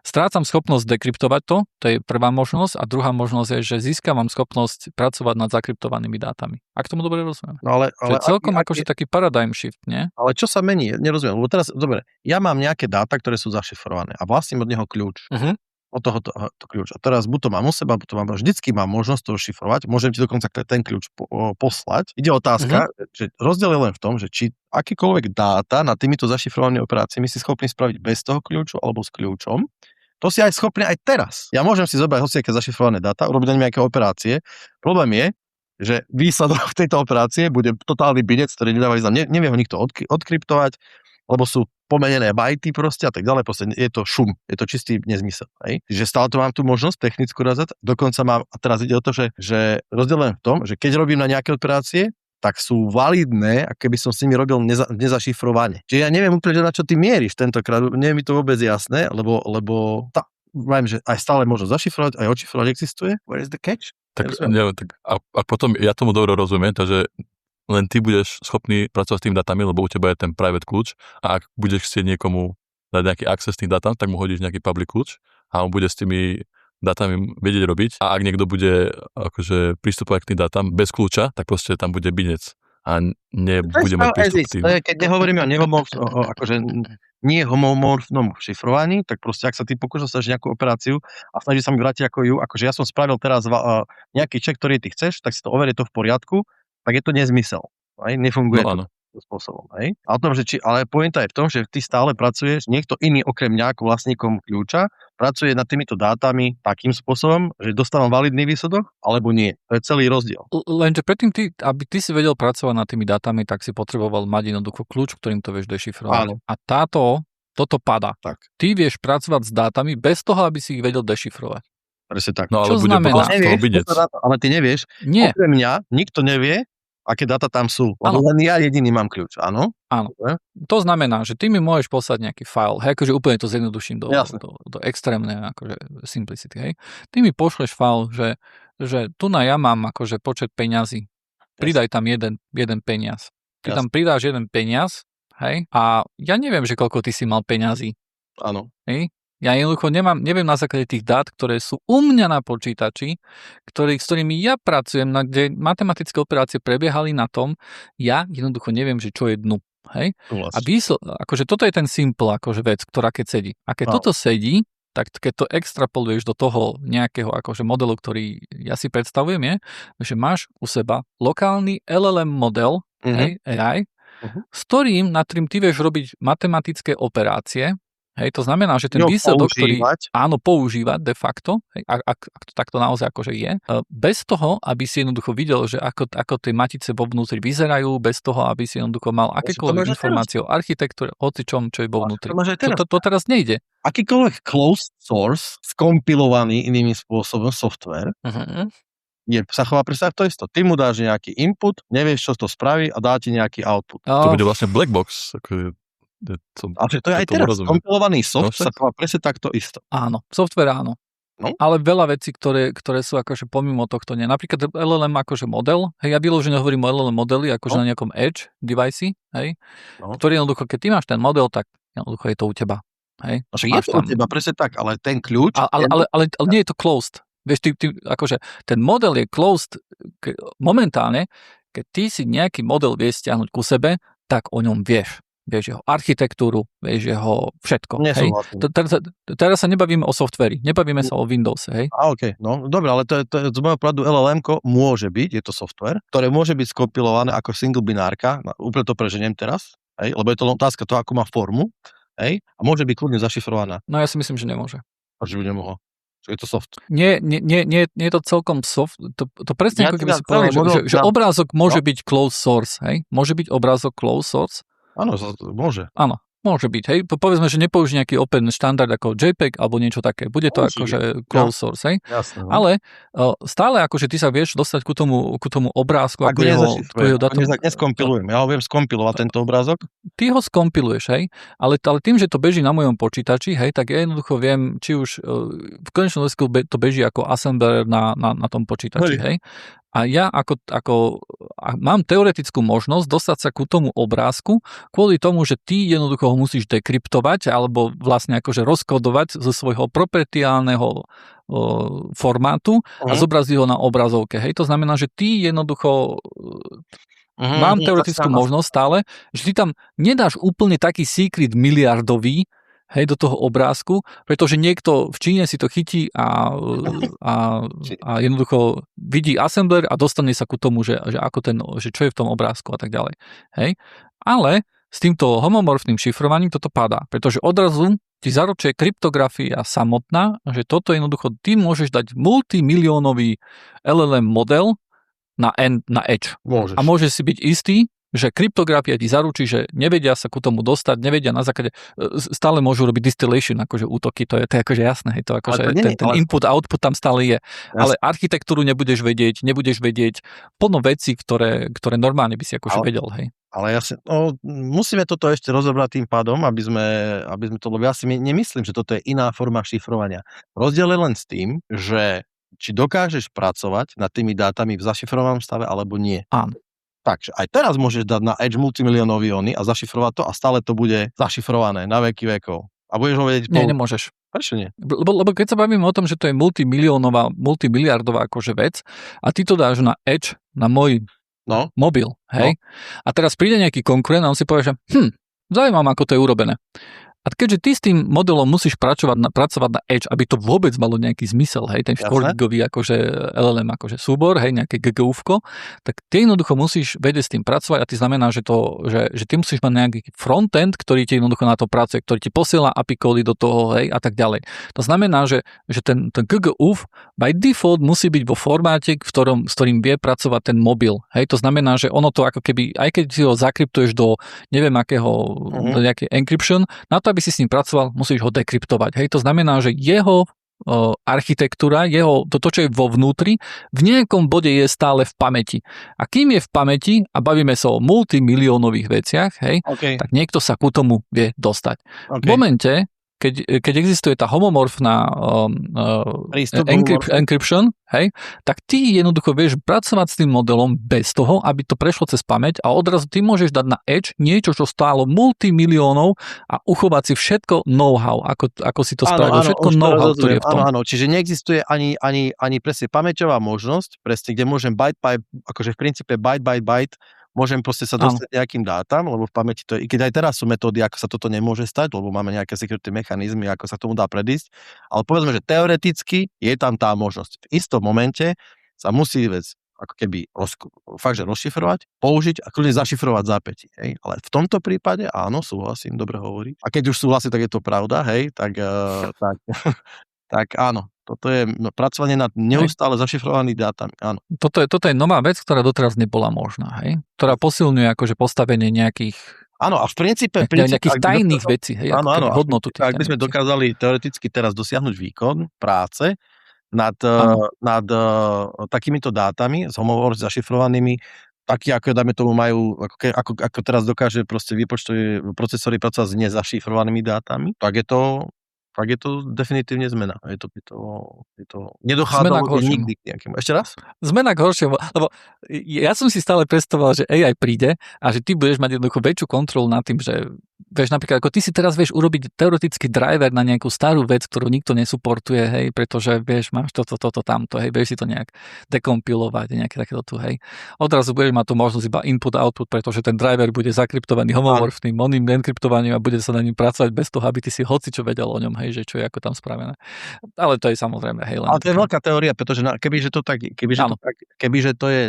Strácam schopnosť dekryptovať to je prvá možnosť, a druhá možnosť je, že získavam schopnosť pracovať nad zakryptovanými dátami. Ak tomu dobre rozumiem.
No ale
celkom akože taký paradigm shift, nie?
Ale čo sa mení? Nerozumiem, lebo teraz, dobre, ja mám nejaké dáta, ktoré sú zašifrované a vlastním od neho kľúč. Od tohoto kľúč. A teraz buď to mám u seba, buď to mám, vždycky mám možnosť to šifrovať, môžem ti dokonca ten kľúč poslať. Ide otázka, že rozdiel je len v tom, že či akýkoľvek dáta na týmito zašifrovanými operáciami si schopný spraviť bez toho kľúču alebo s kľúčom. To si aj schopný aj teraz. Ja môžem si zobrať hociaké zašifrované dáta, urobiť na ne nejaké operácie. Problém je, že výsledok tejto operácie bude totálny binec, ktorý nedáva význam. Nevie ho nikto odkryptovať, lebo sú pomenené bajty proste a tak ďalej, proste je to šum, je to čistý nezmysel. Hej? Čiže stále to mám tú možnosť technickú razať, dokonca mám, a teraz ide o to, že rozdiel len v tom, že keď robím na nejaké operácie, tak sú validné, ako keby som s nimi robil nezašifrovane. Čiže ja neviem úplne, na čo ty mieríš tentokrát, nie je mi to vôbec jasné, lebo viem, že aj stále možno zašifrovať, aj odšifrovať existuje. Where is the catch?
Tak, neviem, tak a potom ja tomu dobre rozumiem, takže len ty budeš schopný pracovať s tými dátami, lebo u teba je ten private kľúč a ak budeš chcieť niekomu dať nejaký access tým dátám, tak mu hodíš nejaký public kľúč a on bude s tými dátami vedieť robiť a ak niekto bude akože pristupovať k tým dátam bez kľúča, tak proste tam bude binec a nebude mať prístup k tým.
Keď nehovoríme o nie homomorfnom šifrovaní, tak proste ak sa ty pokúšaš nejakú operáciu a snaží sa mi vrátiť ako ju, akože ja som spravil teraz nejaký check, ktorý ty chceš, tak si to overie to v poriadku, tak je to nezmysel. Hej? Nefunguje to spôsobom. Hej? A o tom, ale pointa je v tom, že ty stále pracuješ, niekto iný okrem mňa ako vlastníkom kľúča, pracuje nad týmito dátami takým spôsobom, že dostávam validný výsledok, alebo nie. To je celý rozdiel.
Lenže predtým, aby ty si vedel pracovať nad tými dátami, tak si potreboval mať jednoducho kľúč, ktorým to vieš dešifrovať. A toto padá. Tak. Ty vieš pracovať s dátami bez toho, aby si ich vedel dešifrovať.
Presne tak.
No ale čo bude znamená?
Ale ty nevieš.
Nie.
Okrem mňa nikto nevie, aké dáta tam sú. Len ja jediný mám kľúč, áno?
Áno. To znamená, že ty mi môžeš poslať nejaký file, hej, akože úplne to zjednoduším do extrémnej akože simplicity, hej. Ty mi pošleš file, že tu ja mám akože počet peňazí. Pridaj tam jeden peniaz. Ty tam pridáš jeden peniaz, hej, a ja neviem, že koľko ty si mal peňazí.
Áno.
Hej. Ja jednoducho neviem na základe tých dát, ktoré sú u mňa na počítači, s ktorými ja pracujem, kde matematické operácie prebiehali na tom, ja jednoducho neviem, že čo je dnu. Hej? A akože toto je ten simple akože vec, ktorá keď sedí. A keď toto sedí, tak keď to extrapoluješ do toho nejakého akože modelu, ktorý ja si predstavujem, je, že máš u seba lokálny LLM model, hej, AI, s ktorým, nad ktorým ty vieš robiť matematické operácie. Hej, to znamená, že ten výsledok, ktorý používať de facto, hej, ak to takto naozaj akože je, bez toho, aby si jednoducho videl, že ako tie matice vo vnútri vyzerajú, bez toho, aby si jednoducho mal akékoľvek informácie o architektúre, o čom, čo je vo vnútri. To teraz nejde.
Akýkoľvek closed source, skompilovaný inými spôsobom software, sa chová presne to isto. Ty mu dáš nejaký input, nevieš, čo to spraví a dá ti nejaký output.
To bude vlastne black box, ako
ale to je aj teraz skompilovaný soft, sa chová presne takto isto.
Áno, software áno. No? Ale veľa vecí, ktoré sú akože pomimo tohto nie. Napríklad LLM akože model, hej, ja vyložene hovorím o LLM modeli akože na nejakom edge device, hej, ktorý jednoducho, keď ty máš ten model, tak jednoducho je to u teba. Hej.
Je to u teba, presne tak, ale ten kľúč...
Ale nie je to closed. Vieš, ty akože ten model je closed momentálne, keď ty si nejaký model vieš stiahnuť ku sebe, tak o ňom vieš. Vieš jeho architektúru, vieš jeho všetko. Hej. Teraz sa nebavíme o softveri, nebavíme sa o Windowse. Hej.
OK, no dobre, ale to z môjho pohľadu LLM-ko môže byť, je to software, ktoré môže byť skompilované ako single binárka, úplne to preženiem teraz, hej, lebo je to otázka toho, ako má formu, hej, a môže byť kľudne zašifrovaná.
No ja si myslím, že nemôže.
Prečo by nemohol? Je to soft.
Nie je to celkom soft. To presne ako keby si povedal, že obrázok môže byť closed source, hej? Môže byť obrázok closed source.
Áno, môže.
Áno, môže byť, hej. Povedzme, že nepoužij nejaký open štandard ako JPEG alebo niečo také. Bude to akože closed source, hej.
Jasne, no.
Ale stále akože ty sa vieš dostať ku tomu obrázku, ako jeho datum.
Neskompilujem, ja ho viem skompilovať tento obrázok.
Ty ho skompiluješ, hej, ale tým, že to beží na mojom počítači, hej, tak ja jednoducho viem, či už v konečnom dôsledku to beží ako assembler na tom počítači, hej. a ja mám teoretickú možnosť dostať sa ku tomu obrázku kvôli tomu, že ty jednoducho ho musíš dekryptovať alebo vlastne akože rozkodovať zo svojho proprietárneho formátu a zobraziť ho na obrazovke. Hej, to znamená, že ty jednoducho mám teoretickú možnosť stále, že ty tam nedáš úplne taký secret miliardový, hej, do toho obrázku, pretože niekto v Číne si to chytí a jednoducho vidí assembler a dostane sa ku tomu, že čo je v tom obrázku a tak ďalej. Hej. Ale s týmto homomorfným šifrovaním toto padá, pretože odrazu ti zaručuje kryptografia samotná, že toto jednoducho ty môžeš dať multimiliónový LLM model na edge.
Môžeš.
A môžeš si byť istý, že kryptografia ti zaručí, že nevedia sa ku tomu dostať, nevedia na základe, stále môžu robiť distillation, akože útoky, to je akože jasné, hej, to akože ten input a output tam stále je. Jasne. Ale architektúru nebudeš vedieť plno vecí, ktoré normálne by si akože vedel, hej.
Ale musíme toto ešte rozobrať tým pádom, aby sme to, lebo ja si nemyslím, že toto je iná forma šifrovania. Rozdiel je len s tým, že či dokážeš pracovať nad tými dátami v zašifrovanom stave, alebo nie.
Áno.
Takže aj teraz môžeš dať na edge multimiliónový ony a zašifrovať to a stále to bude zašifrované na veky vekov. A budeš ho vedieť...
Nie, nemôžeš.
Prečo nie?
Lebo keď sa bavíme o tom, že to je multimiliardová akože vec a ty to dáš na edge, na môj mobil, hej? A teraz príde nejaký konkurent a on si povie, že zaujímavé, ako to je urobené. A keďže ty s tým modelom musíš pracovať na edge, aby to vôbec malo nejaký zmysel, hej, ten 4-gigový akože LLM akože súbor, hej, nejaké GGUfko, tak ty jednoducho musíš vedieť s tým pracovať a ty znamená, že ty musíš mať nejaký frontend, ktorý ti jednoducho na to pracuje, ktorý ti posiela API kódy do toho, hej, a tak ďalej. To znamená, že ten GGUf by default musí byť vo formáte, s ktorým vie pracovať ten mobil, hej, to znamená, že ono to ako keby, aj keď si ho zakryptuješ do neviem akého, do nejakej encryption, na to, aby si s ním pracoval, musíš ho dekryptovať. Hej, to znamená, že jeho architektúra, to, čo je vo vnútri, v nejakom bode je stále v pamäti. A kým je v pamäti, a bavíme sa o multimiliónových veciach, hej, tak niekto sa ku tomu vie dostať. V momente, keď existuje tá homomorfná encryption, hej, tak ty jednoducho vieš pracovať s tým modelom bez toho, aby to prešlo cez pamäť a odrazu ty môžeš dať na edge niečo, čo stálo multimiliónov a uchovať si všetko know-how, ako si to spravil, všetko know-how, ktoré je v tom.
Áno, čiže neexistuje ani presne pamäťová možnosť, presne, kde môžem akože v princípe byte, môžem proste sa dostať nejakým dátam, lebo v pamäti to je, i keď aj teraz sú metódy, ako sa toto nemôže stať, lebo máme nejaké security mechanizmy, ako sa tomu dá predísť, ale povedzme, že teoreticky je tam tá možnosť. V istom momente sa musí vec ako keby fakt, že rozšifrovať, použiť a kľudne zašifrovať zápätí, hej. Ale v tomto prípade, áno, súhlasím, dobre hovorí. A keď už súhlasí, tak je to pravda, hej, tak áno. Toto je pracovanie nad neustále zašifrovanými dátami, áno.
Toto je nová vec, ktorá doteraz nebola možná, hej? Ktorá posilňuje akože postavenie nejakých...
Áno, a v princípe
nejakých tajných vecí, hej?
Áno,
hodnotu.
Ak by sme dokázali teoreticky teraz dosiahnuť výkon práce nad takýmito dátami, s homomorfne zašifrovanými, takí, ako dajme tomu majú, ako teraz dokáže proste výpočtové procesory pracovať s nezašifrovanými dátami, tak je to definitívne zmena. Je to nedochádzalo nikdy k nejakému. Ešte raz?
Zmena k horšiemu, lebo ja som si stále predstavoval, že AI príde a že ty budeš mať jednoducho väčšiu kontrolu nad tým, že vieš, napríklad, ako ty si teraz vieš urobiť teoretický driver na nejakú starú vec, ktorú nikto nesuportuje, hej, pretože vieš, máš toto, tamto, hej, vieš si to nejak dekompilovať, nejaké takéto tu, hej. Odrazu budeš mať tú možnosť iba input-output, pretože ten driver bude zakryptovaný homomorfným enkryptovaním a bude sa na ním pracovať bez toho, aby ty si hocičo vedel o ňom, hej, že čo je ako tam spravené. Ale to je samozrejme, hej.
Ale to je veľká teória, pretože kebyže to je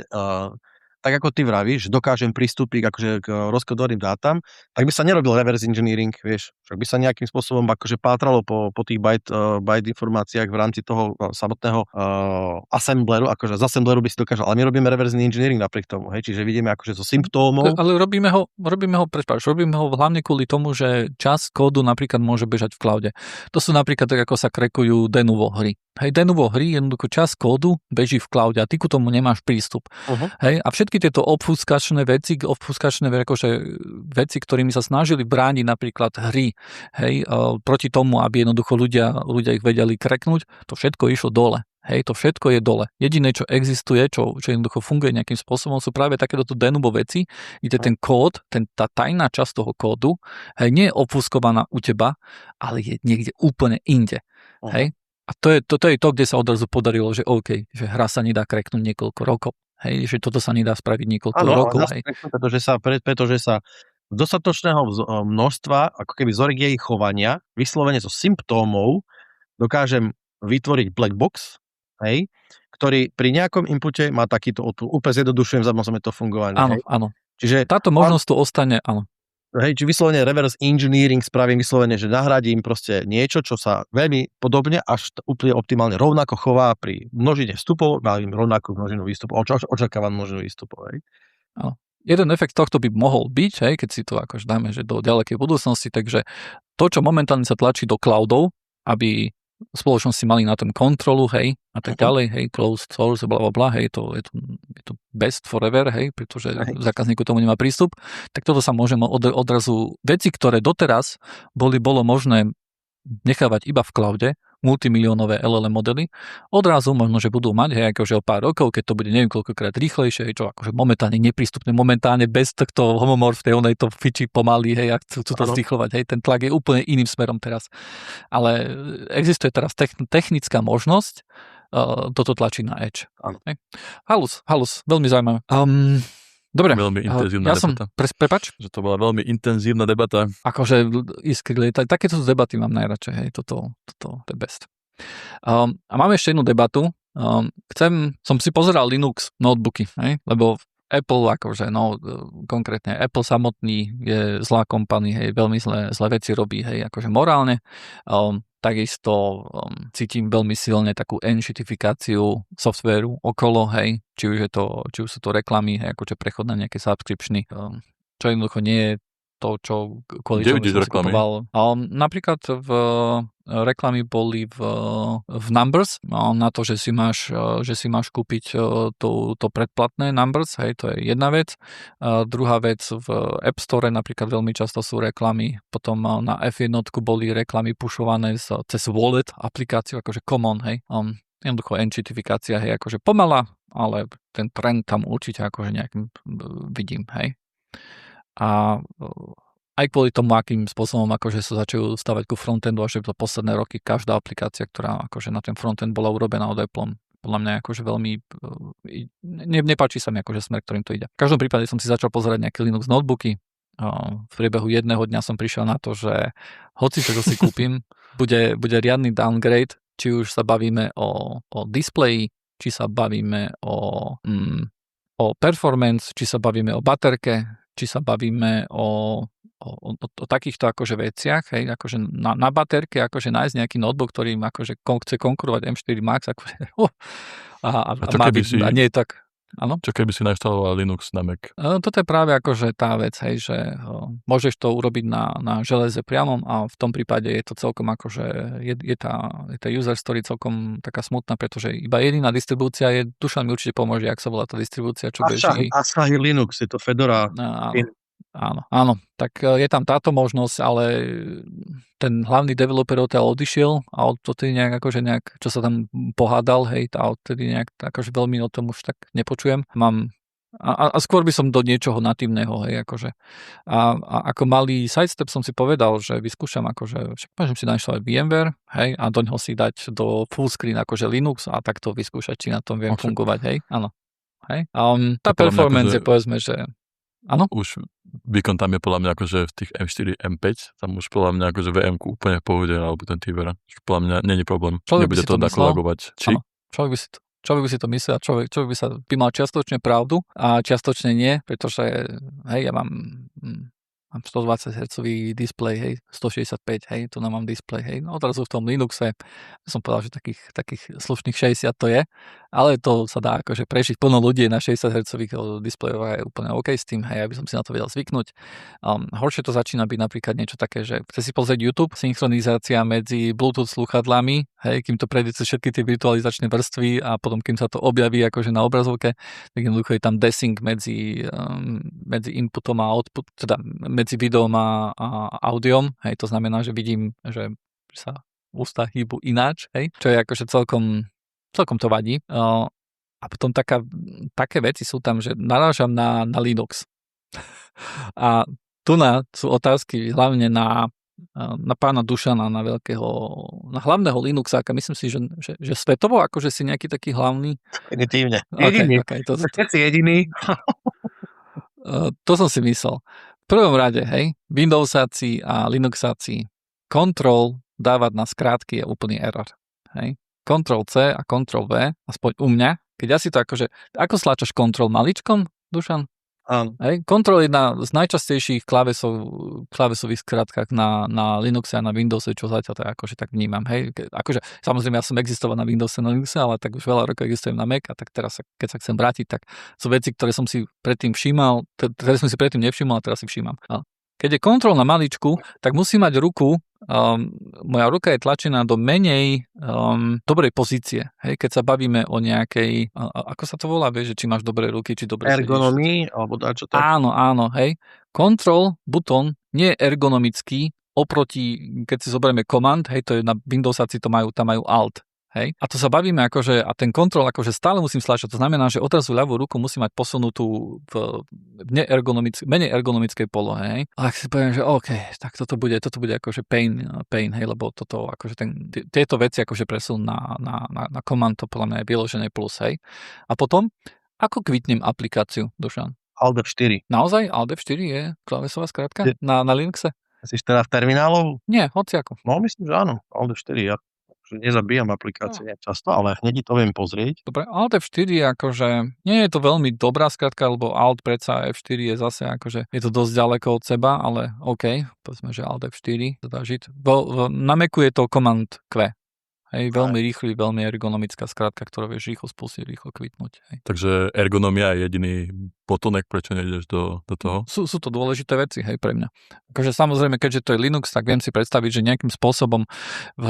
tak ako ty vravíš, dokážem pristúpiť akože k rozkodovaným dátam, tak by sa nerobil reverse engineering, vieš, však by sa nejakým spôsobom akože pátralo po tých byte informáciách v rámci toho samotného assembleru, akože z assembleru by si dokázal, ale my robíme reverse engineering napriek tomu, hej, čiže vidíme akože zo symptómov.
Ale robíme ho hlavne kvôli tomu, že časť kódu napríklad môže bežať v cloude. To sú napríklad tak, ako sa krekujú de novo hry. Hej, de novo hry, jednoducho časť kódu beží v cloude a ty ku tomu nemáš prístup. Hej, a všetky tieto obfúskačné veci, akože veci, ktorými sa snažili brániť napríklad hry, hej, proti tomu, aby jednoducho ľudia ich vedeli kreknúť, to všetko išlo dole. Hej, to všetko je dole. Jediné, čo existuje, čo jednoducho funguje nejakým spôsobom, sú práve takéto Denubo veci, kde ten kód, tá tajná časť toho kódu, hej, nie je obfuskovaná u teba, ale je niekde úplne inde. Hej? A to je to, kde sa odrazu podarilo, že OK, že hra sa nedá kreknúť niekoľko rokov. Hej, že toto sa nedá spraviť niekoľko rokov. Hej.
Pretože sa z dostatočného množstva, ako keby vzoriek jej chovania, vyslovene zo symptómov, dokážem vytvoriť black box, hej, ktorý pri nejakom inpute má takýto, úplne zjednodušujem, samozrejme to fungovanie.
Áno,
hej.
áno.
Čiže
táto možnosť tu ostane, áno.
Hej, či vyslovene reverse engineering spravím vyslovene, že nahradím proste niečo, čo sa veľmi podobne až úplne optimálne rovnako chová pri množine vstupov, mám rovnakú množinu výstupov, očakávam množinu výstupov. Hej.
Áno. Jeden efekt tohto by mohol byť, hej, keď si to akože dáme, že do ďalekej budúcnosti, takže to, čo momentálne sa tlačí do cloudov, aby spoločnosti mali na tom kontrolu, hej, a tak ďalej, hej, closed source, blablabla, hej, je to best forever, hej, pretože zákazníku tomu nemá prístup, tak toto sa môžeme odrazu, veci, ktoré doteraz bolo možné nechávať iba v cloude, multimiliónové LLM modely, odrazu možno, že budú mať, hej, akože o pár rokov, keď to bude neviem koľkokrát rýchlejšie, čo akože momentálne neprístupné, momentálne bez takto homomorf, onej to fiči pomaly, hej, ak chcú to zrýchlovať, hej, ten tlak je úplne iným smerom teraz. Ale existuje teraz technická možnosť toto tlačiť na edge. Halus, veľmi zaujímavé. Dobre.
Veľmi intenzívna debata.
Prepáč?
Že to bola veľmi intenzívna debata.
Akože iskry, takéto debaty mám najradšej, hej, toto je best. A máme ešte jednu debatu. Som si pozeral Linux notebooky, hej, lebo Apple, akože, konkrétne Apple samotný je zlá kompania, hej, veľmi zlé veci robí, hej, akože morálne. Takisto cítim veľmi silne takú enshittifikáciu softvéru okolo, hej, či už sú to reklamy, hej, akože prechod na nejaké subscriptiony, čo jednoducho nie je to, čo kvôli čomu som si kupoval. Napríklad reklamy boli v Numbers, na to, že si máš kúpiť to predplatné Numbers, hej, to je jedna vec. Druhá vec, v App Store napríklad veľmi často sú reklamy, potom na F1 boli reklamy pušované cez Wallet aplikáciu, akože common, hej. Jednoducho enshittifikácia, hej, akože pomalá, ale ten trend tam určite akože nejakým vidím, hej. A aj kvôli tomu, akým spôsobom akože sa začajú stavať ku frontendu, až to posledné roky každá aplikácia, ktorá akože na ten frontend bola urobená od Apple, podľa mňa akože veľmi nepáči sa mi akože smer, ktorým to ide. V každom prípade som si začal pozerať nejaké Linux notebooky. V priebehu jedného dňa som prišiel na to, že hoci čo si kúpim, bude riadny downgrade, či už sa bavíme o displeji, či sa bavíme o performance, či sa bavíme o baterke, či sa bavíme o takýchto akože veciach, hej, akože na baterke, akože nájsť nejaký notebook, ktorý akože chce konkurovať M4 Max, akože, a nie je tak. Áno?
Čo keby si nainštaloval Linux na Mac?
Toto je práve akože tá vec, hej, že môžeš to urobiť na železe priamom a v tom prípade je to celkom akože, je tá user story celkom taká smutná, pretože iba jediná distribúcia je, Dušan mi určite pomôže, ak sa volá tá distribúcia, čo beží.
Asahi Linux, je to Fedora.
Áno, tak je tam táto možnosť, ale ten hlavný developer odtiaľ odišiel a odtedy nejak, čo sa tam pohádal, hej, a odtedy nejak akože veľmi o tom už tak nepočujem. A skôr by som do niečoho natívneho, hej, akože. A ako malý sidestep som si povedal, že vyskúšam akože, však môžem si nainštalovať VMware, hej, a do ňoho si dať do full screen akože Linux a takto vyskúšať, či na tom viem fungovať, hej, áno. Hej. Tá performance je, povedzme, že áno?
Už výkon tam je podľa mňa akože v tých M4, M5, tam už podľa mňa akože VM-ku úplne v pohode, alebo ten Tivera. Podľa mňa není problém. Nebude to tako lagovať. Či?
Človek by si to myslel, človek by mal čiastočne pravdu a čiastočne nie, pretože hej, ja mám 120 Hz displej, hej, 165, hej, tu mám displej, hej, no odrazu v tom Linuxe, som povedal, že takých slušných 60 to je, ale to sa dá akože prežiť, plno ľudí na 60 Hz displejov je úplne OK s tým, hej, aby som si na to vedel zvyknúť. Horšie to začína byť napríklad niečo také, že chce si pozrieť YouTube, synchronizácia medzi Bluetooth slúchadlami, hej, kým to prejde cez všetky tie virtualizačné vrstvy a potom kým sa to objaví akože na obrazovke, tak jednoducho je tam desync medzi inputom a output, teda medzi videom a audiom, hej, to znamená, že vidím, že sa ústa hýbu ináč, hej, čo je akože celkom celkom to vadí. A potom také veci sú tam, že narážam na Linux. A tu sú otázky hlavne na pána Dušana, na hlavného Linuxáka. Myslím si, že svetovo, akože si nejaký taký hlavný.
Definitívne. Jediný.
Okay,
Všetci jediný.
To som si myslel. V prvom rade, hej, Windowsáci a Linuxáci, Ctrl dávať na skrátky je úplný error. Hej. Ctrl C a Ctrl V, aspoň u mňa, keď ja si to akože, ako stlačaš Ctrl maličkom, Dušan?
Áno.
Hej, Ctrl je jedna z najčastejších klávesových skratkách na Linuxe a na Windowse, čo zatiaľ to akože tak vnímam. Hej, akože samozrejme ja som existoval na Windowse, na Linuxe, ale tak už veľa rokov existujem na Mac a tak teraz, keď sa chcem vrátiť, tak sú veci, ktoré som si predtým všímal, ktoré som si predtým nevšimol a teraz si všímam. Keď je Ctrl na maličku, tak musí mať ruku, moja ruka je tlačená do menej dobrej pozície. Hej, keď sa bavíme o nejakej, ako sa to volá, vieš, že či máš dobré ruky, či dobre
ergonomii, alebo čo to?
Áno, hej. Ctrl button nie je ergonomický oproti, keď si zoberieme command, hej, to je na Windowsáci tam majú alt. Hej. A to sa bavíme akože, a ten kontrol akože stále musím stlačať, to znamená, že odrazu ľavú ruku musí mať posunutú v menej ergonomickej polohe, hej. A ak si poviem, že OK, tak toto bude akože pain, hej, lebo toto akože tieto veci akože presun na command, to podľa mňa je vyložené plus, hej. A potom, ako kvitnem aplikáciu, Dušan?
Alt F4.
Naozaj? Alt F4 je klávesová skratka na Linuxe?
Si teda v terminálov?
Nie, hociako.
No, myslím, že áno. Alt F4, ja nezabíjam aplikácie často, ale hneď to viem pozrieť.
Dobre, Alt F4 je akože, nie je to veľmi dobrá skratka, lebo Alt predsa F4 je zase akože, je to dosť ďaleko od seba, ale OK, povedzme, že Alt F4 teda žiť. Na Macu je to Command Q. Hej, veľmi rýchly, veľmi ergonomická skratka, ktorá vieš rýchlo spustiť, rýchlo kvitnúť. Hej.
Takže ergonomia je jediný bottleneck, prečo nejdeš do toho?
Sú to dôležité veci, hej, pre mňa. Akože samozrejme, keďže to je Linux, tak viem si predstaviť, že nejakým spôsobom v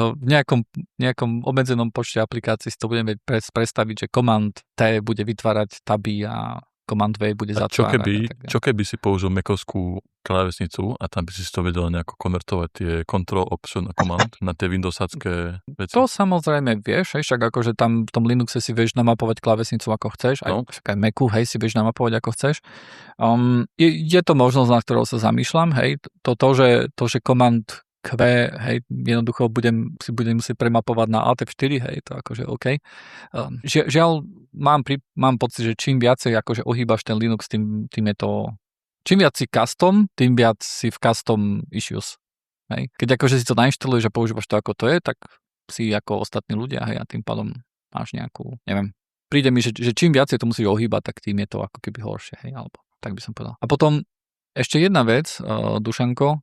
nejakom obmedzenom počte aplikácií si to budeme predstaviť, že Command T bude vytvárať taby a Command V bude zatvárať.
Čo keby si použil Macovskú klávesnicu a tam by si to vedel nejako konvertovať tie Control Option a Command na tie Windowsácké veci?
To samozrejme vieš, hej, však akože tam v tom Linuxe si vieš namapovať klávesnicu ako chceš, aj Macu, hej, si vieš namapovať ako chceš. Je to možnosť, na ktorou sa zamýšľam, hej, to, že Command Q, hej, jednoducho budem musieť premapovať na Alt F4, hej, to akože OK. Žiaľ, mám pocit, že čím viacej akože ohýbaš ten Linux, tým je to, čím viac si custom, tým viac si v custom issues, hej. Keď akože si to nainštaluješ a používaš to ako to je, tak si ako ostatní ľudia, hej, a tým pádom máš nejakú, neviem, príde mi, že čím viacej to musíš ohýbať, tak tým je to ako keby horšie, hej, alebo tak by som povedal. A potom ešte jedna vec, Dušanko,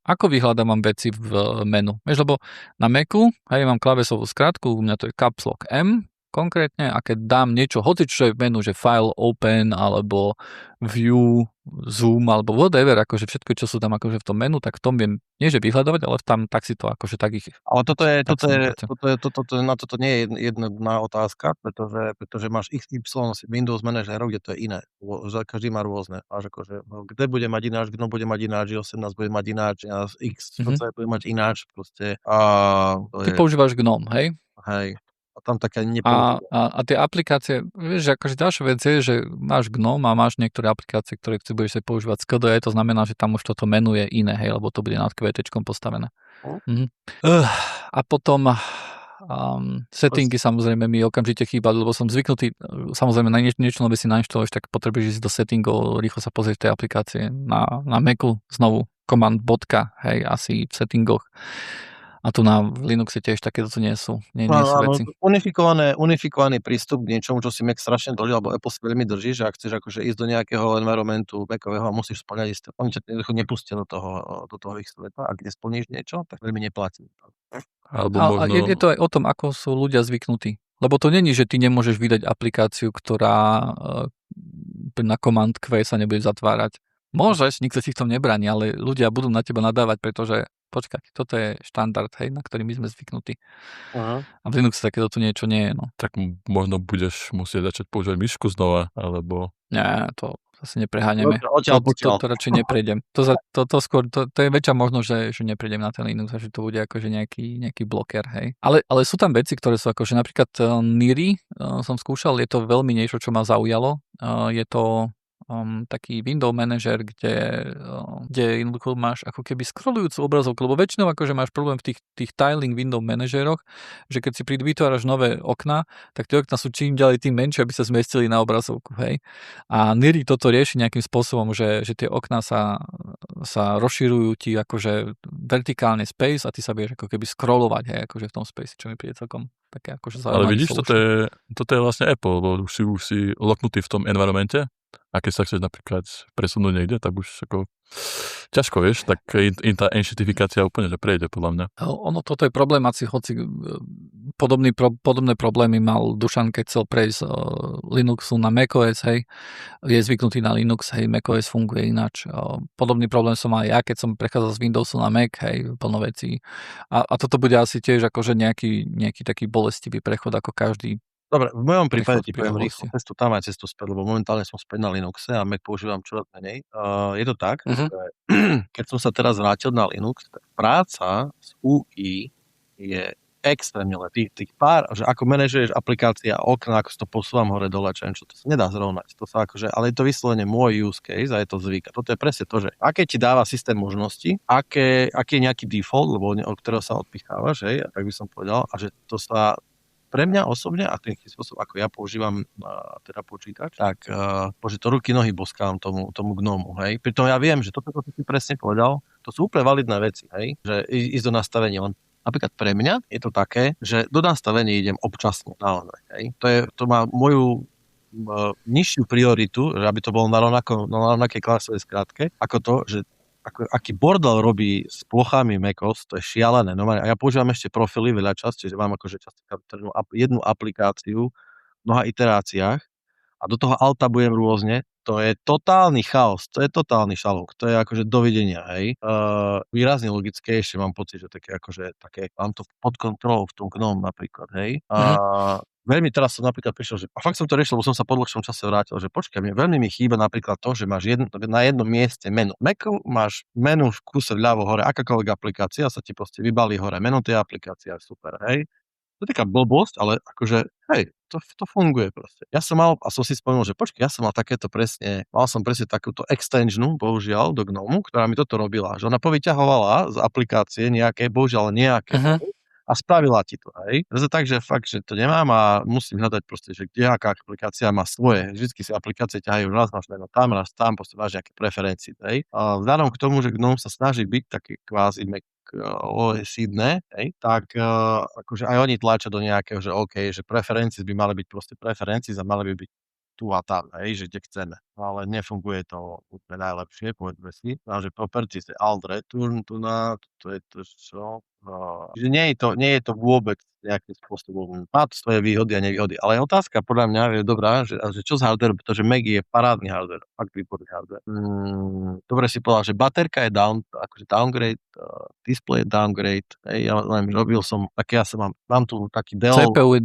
ako vyhľadávam veci v menu. Vieš, lebo na Macu, hej, mám klávesovú skratku, u mňa to je Caps Lock M konkrétne, a keď dám niečo, hoci čo je v menu, že file open, alebo view, zoom, alebo whatever, akože všetko, čo sú tam akože v tom menu, tak v tom viem, nie že vyhľadávať, ale tam tak si to akože tak ich...
Ale na toto nie je jedna otázka, pretože máš XY Windows manažerov, kde to je iné. Každý má rôzne. Máš akože, kde bude mať ináč, GNOME bude mať ináč, 18 bude mať ináč, X bude mať ináč, proste.
Ty používaš GNOME, hej?
Hej. A tam také
a tie aplikácie, vieš, akože ďalšia vec je, že máš GNOME a máš niektoré aplikácie, ktoré budeš sa používať z KDE, to znamená, že tam už toto menu je iné, hej, lebo to bude nad QTčkom postavené. A potom settingy samozrejme mi okamžite chýbali, lebo som zvyknutý, samozrejme na niečo nové si nainštaluješ, tak potrebuješ ísť do settingov, rýchlo sa pozrieť tej aplikácie na Macu, znovu command bodka, hej, asi v settingoch. A tu na Linuxe tiež takéto nie sú veci.
Unifikovaný prístup k niečomu, čo si Mac strašne drží, alebo Apple si veľmi drží, že ak chceš akože ísť do nejakého environmentu Macového a musíš spĺňať isté, oni ťa jednoducho nepustia do toho ich sveta, a kde splníš niečo, tak veľmi neplatí.
Je to aj o tom, ako sú ľudia zvyknutí. Lebo to není, že ty nemôžeš vydať aplikáciu, ktorá na Command Q sa nebude zatvárať. Môžeš, nikto si v tom nebráni, ale ľudia budú na teba nadávať, pretože počkať, toto je štandard, hej, na ktorý my sme zvyknutí. Aha. A v Linuxe takéto tu niečo nie je, no.
Tak možno budeš musieť začať používať myšku znova, alebo...
Nie, to zase nepreháňame. To radšej neprejdem. To skôr, to je väčšia možnosť, že neprejdem na ten Linux, že to bude akože nejaký bloker, hej. Ale sú tam veci, ktoré sú akože napríklad Niri som skúšal, je to veľmi niečo, čo ma zaujalo. Je to taký window manager, kde jednoducho máš ako keby scrollujúcu obrazovku, lebo väčšinou akože máš problém v tých tiling window manažeroch, že keď si vytváraš nové okná, tak tie okná sú čím ďalej tým menšie, aby sa zmestili na obrazovku, hej. A Niri toto rieši nejakým spôsobom, že tie okná sa rozširujú ti akože vertikálne space a ty sa vieš ako keby scrollovať, hej, akože v tom space, čo mi príde celkom také akože zaujímavé.
Ale vidíš, toto je vlastne Apple, lebo už si loknutý v tom environmente. A keď sa chceš napríklad presunúť niekde, tak už ako ťažko, vieš, tak tá enšitifikácia úplne že prejde, podľa mňa.
Toto je problém, hoci podobné problémy mal Dušan, keď chcel prejsť z Linuxu na macOS, hej, je zvyknutý na Linux, hej, macOS funguje ináč. Podobný problém som mal ja, keď som prechádzal z Windowsu na Mac, hej, plno vecí. A toto bude asi tiež akože nejaký taký bolestivý prechod, ako každý.
Dobre, v mojom prípade ti poviem rýchlo cestu tam aj cestu späť, lebo momentálne som späť na Linuxe a Mac používam čoraz menej. Je to tak, že keď som sa teraz vrátil na Linux, tak práca s UI je extrémne lepší. Tých pár, že ako manažuješ aplikácia okna, ako si to posúvam hore dole, čo to sa nedá zrovnať. To sa akože, ale je to vyslovene môj use case a je to zvyk. A toto je presne to, že aké ti dáva systém možností, aký je nejaký default, lebo od ktorého sa odpichávaš, hej, tak by som povedal, a že to sa pre mňa osobne a ten spôsob, ako ja používam teda počítač, tak to ruky, nohy boskávam tomu gnomu, hej. Pritom ja viem, že toto, čo si presne povedal, to sú úplne validné veci, hej, že ísť do nastavenia. Len napríklad pre mňa je to také, že do nastavenia idem občasne naozaj, hej. To má moju nižšiu prioritu, že aby to bolo na rovnakej klasovej skratke, ako to, že aký bordel robí s plochami macOS, to je šialené. A ja používam ešte profily veľa čas, čiže mám akože často jednu aplikáciu v mnoha iteráciách a do toho altabujem rôzne. To je totálny chaos, to je totálny šalúk, to je akože dovidenia, hej. Výrazne logické, ešte mám pocit, že také mám to pod kontrolou v tom GNOME napríklad, hej. Veľmi teraz som napríklad prišiel, že a fakt som to riešil, lebo som sa po dlhšom čase vrátil, že počkaj, veľmi mi chýba napríklad to, že máš na jednom mieste menu. Macu máš menu v kúse vľavo hore, akákoľvek aplikácia sa ti proste vybalí hore, menu tej aplikácie je super, hej. To je taká blbosť, ale akože, hej, to funguje proste. Ja som mal, a som si spomenul, že počkaj, ja som mal som presne takúto extensionu, bohužiaľ, do GNOME, ktorá mi toto robila, že ona povyťahovala z aplikácie nejaké, bohužiaľ nejaké, a spravila ti to, hej. Takže fakt, že to nemám a musím hľadať proste, že aká aplikácia má svoje. Vždycky si aplikácie ťahajú raz máš raz tam, proste máš nejaké preferencie, hej. A vzhľadom k tomu, že GNOME sa snaží byť taký kvázi Mac OS-idné, hej, tak akože aj oni tlačia do nejakého, že OK, že preferencie by mali byť proste preferencie a mali by byť tu a tam, hej, že kde chceme. Ale nefunguje to úplne najlepšie, povedzme si. Takže properties je alt return, to je to, čo... Že nie je to vôbec nejakým spôsobom. Má to svoje výhody a nevýhody. Ale otázka podľa mňa je dobrá, že čo z hardware, pretože Mac je parádny hardware. Fakt výborný hardware. Dobre si povedal, že baterka je akože downgrade, display je downgrade. Hej, ja robil som, tak ja sa mám tu taký Dell.
CPU je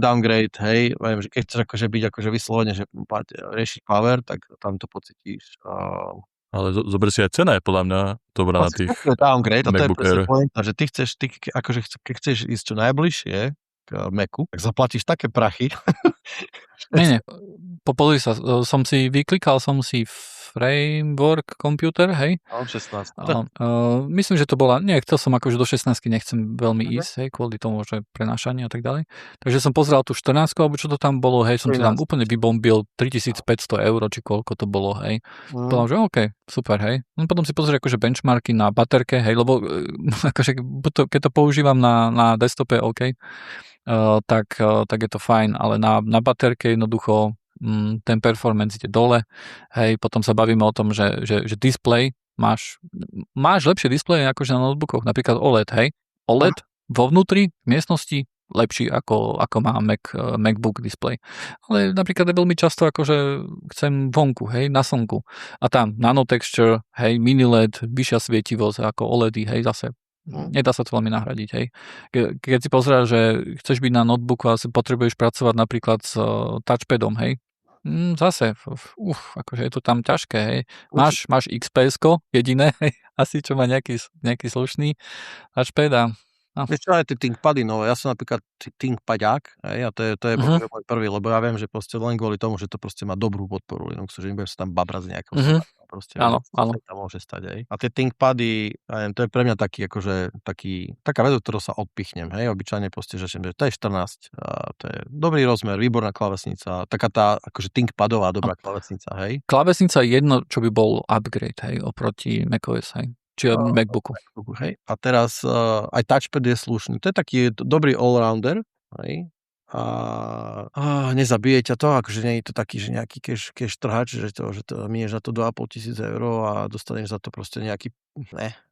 downgrade, hej. Viem, že keď chceš akože byť akože vyslovene, že riešiť power, tak tam to pocítiš.
Ale zober si aj cena je podľa mňa dobrá na tých
downgrade,
MacBook Air.
A že ty keď chceš ísť čo najbližšie k Macu, tak zaplatíš také prachy.
Nie. Popolí sa. Vyklikal som si Framework Computer, hej?
16.
Myslím, že to bola, chcel som akože do 16 nechcem veľmi ísť, hej, kvôli tomu, že prenášanie a tak ďalej. Takže som pozeral tú 14, alebo čo to tam bolo, hej, som si tam úplne vybombil 3500 eur, či koľko to bolo, hej. Povedal, že OK, super, hej. No potom si pozrieť akože benchmarky na baterke, hej, lebo akože keď to používam na desktope, OK, tak je to fajn, ale na baterke jednoducho ten performance ide dole, hej, potom sa bavíme o tom, že display máš lepšie displeje akože na notebookoch, napríklad OLED, hej, OLED vo vnútri v miestnosti lepší ako má MacBook display, ale napríklad veľmi často akože chcem vonku, hej, na slnku a tam nanotexture, hej, mini LED, vyššia svietivosť ako OLEDy, hej, zase nedá sa to veľmi nahradiť, hej. Keď si pozráš, že chceš byť na notebooku a potrebuješ pracovať napríklad s touchpadom, hej, Zase, akože je to tam ťažké, hej. Máš XPS-ko jediné, hej, asi čo má nejaký slušný touchpad a...
Vieš čo, aj tie ThinkPady nové, ja som napríklad ThinkPadák, hej, a to je môj prvý, lebo ja viem, že proste len kvôli tomu, že to proste má dobrú podporu Linuxu, že nebudem sa tam babrať z nejakého proste,
áno.
Tam môže stať, hej. A tie ThinkPady, to je pre mňa taká vec, ktorú sa odpichnem, hej, obyčajne proste, že to je 14, a to je dobrý rozmer, výborná klávesnica, taká tá akože ThinkPadová dobrá klávesnica, hej.
Klávesnica je jedno, čo by bol upgrade, hej, oproti macOS, hej. Čiže MacBooku.
Hej. A teraz aj touchpad je slušný. To je taký dobrý all-rounder. Hej. A nezabije ťa to, akože nie je to taký, že nejaký cash trhač, že to minieš za to 2,5 000 € a dostaneš za to proste nejaký,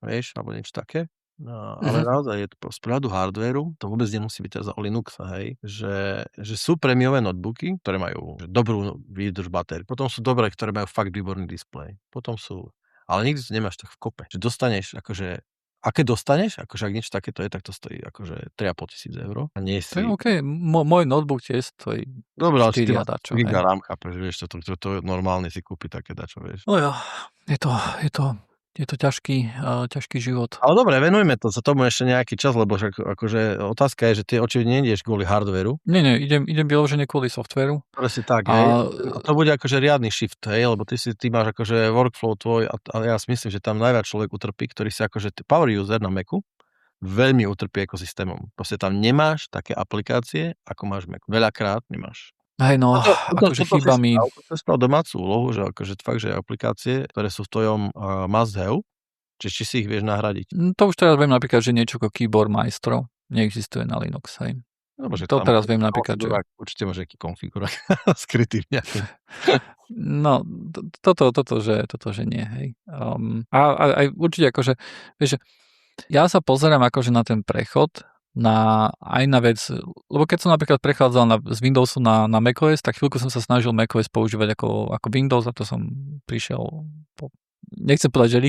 vieš, alebo niečo také. No, ale naozaj je to z pohľadu hardvéru, to vôbec nemusí byť teraz o Linux, hej, že sú prémiové notebooky, ktoré majú dobrú výdrž batérií. Potom sú dobré, ktoré majú fakt výborný displej. Potom sú... Ale nikdy to nemáš tak v kope. Že dostaneš, akože... A keď dostaneš, akože ak niečo takéto je, tak to stojí akože 3,5 000 € a nie si...
To je OK. Môj notebook tiež stojí 4 a dačo.
Giga RAM, chápeš, vieš, to normálne si kúpi také dačo, vieš.
No jo, je to ťažký život.
Ale dobre, venujme to sa tomu ešte nejaký čas, lebo akože otázka je, že ty očividne nejdeš kvôli hardvéru.
Nie, idem vyložene kvôli softvéru.
Presne tak, hej. A to bude akože riadny shift, hej, lebo ty máš akože workflow tvoj a ja si myslím, že tam najviac človek utrpí, ktorý si akože power user na Macu veľmi utrpí ekosystémom. Proste tam nemáš také aplikácie, ako máš Mac. Veľakrát nemáš.
Hej, no, akože chýba mi...
To je sprav domácu úlohu, že akože fakt, že aplikácie, ktoré sú v tvojom must have, či si ich vieš nahradiť.
To už teraz viem napríklad, že niečo ako Keyboard Maestro neexistuje na Linux, hej.
Dobre,
to teraz viem napríklad, že...
Určite máš nejaký konfigurátor skrytý nejaký.
No, toto, že nie, hej. A aj určite akože, vieš, ja sa pozerám akože na ten prechod, aj na vec, lebo keď som napríklad prechádzal z Windowsu na macOS, tak chvíľku som sa snažil macOS používať ako Windows a to som prišiel nechcem povedať, že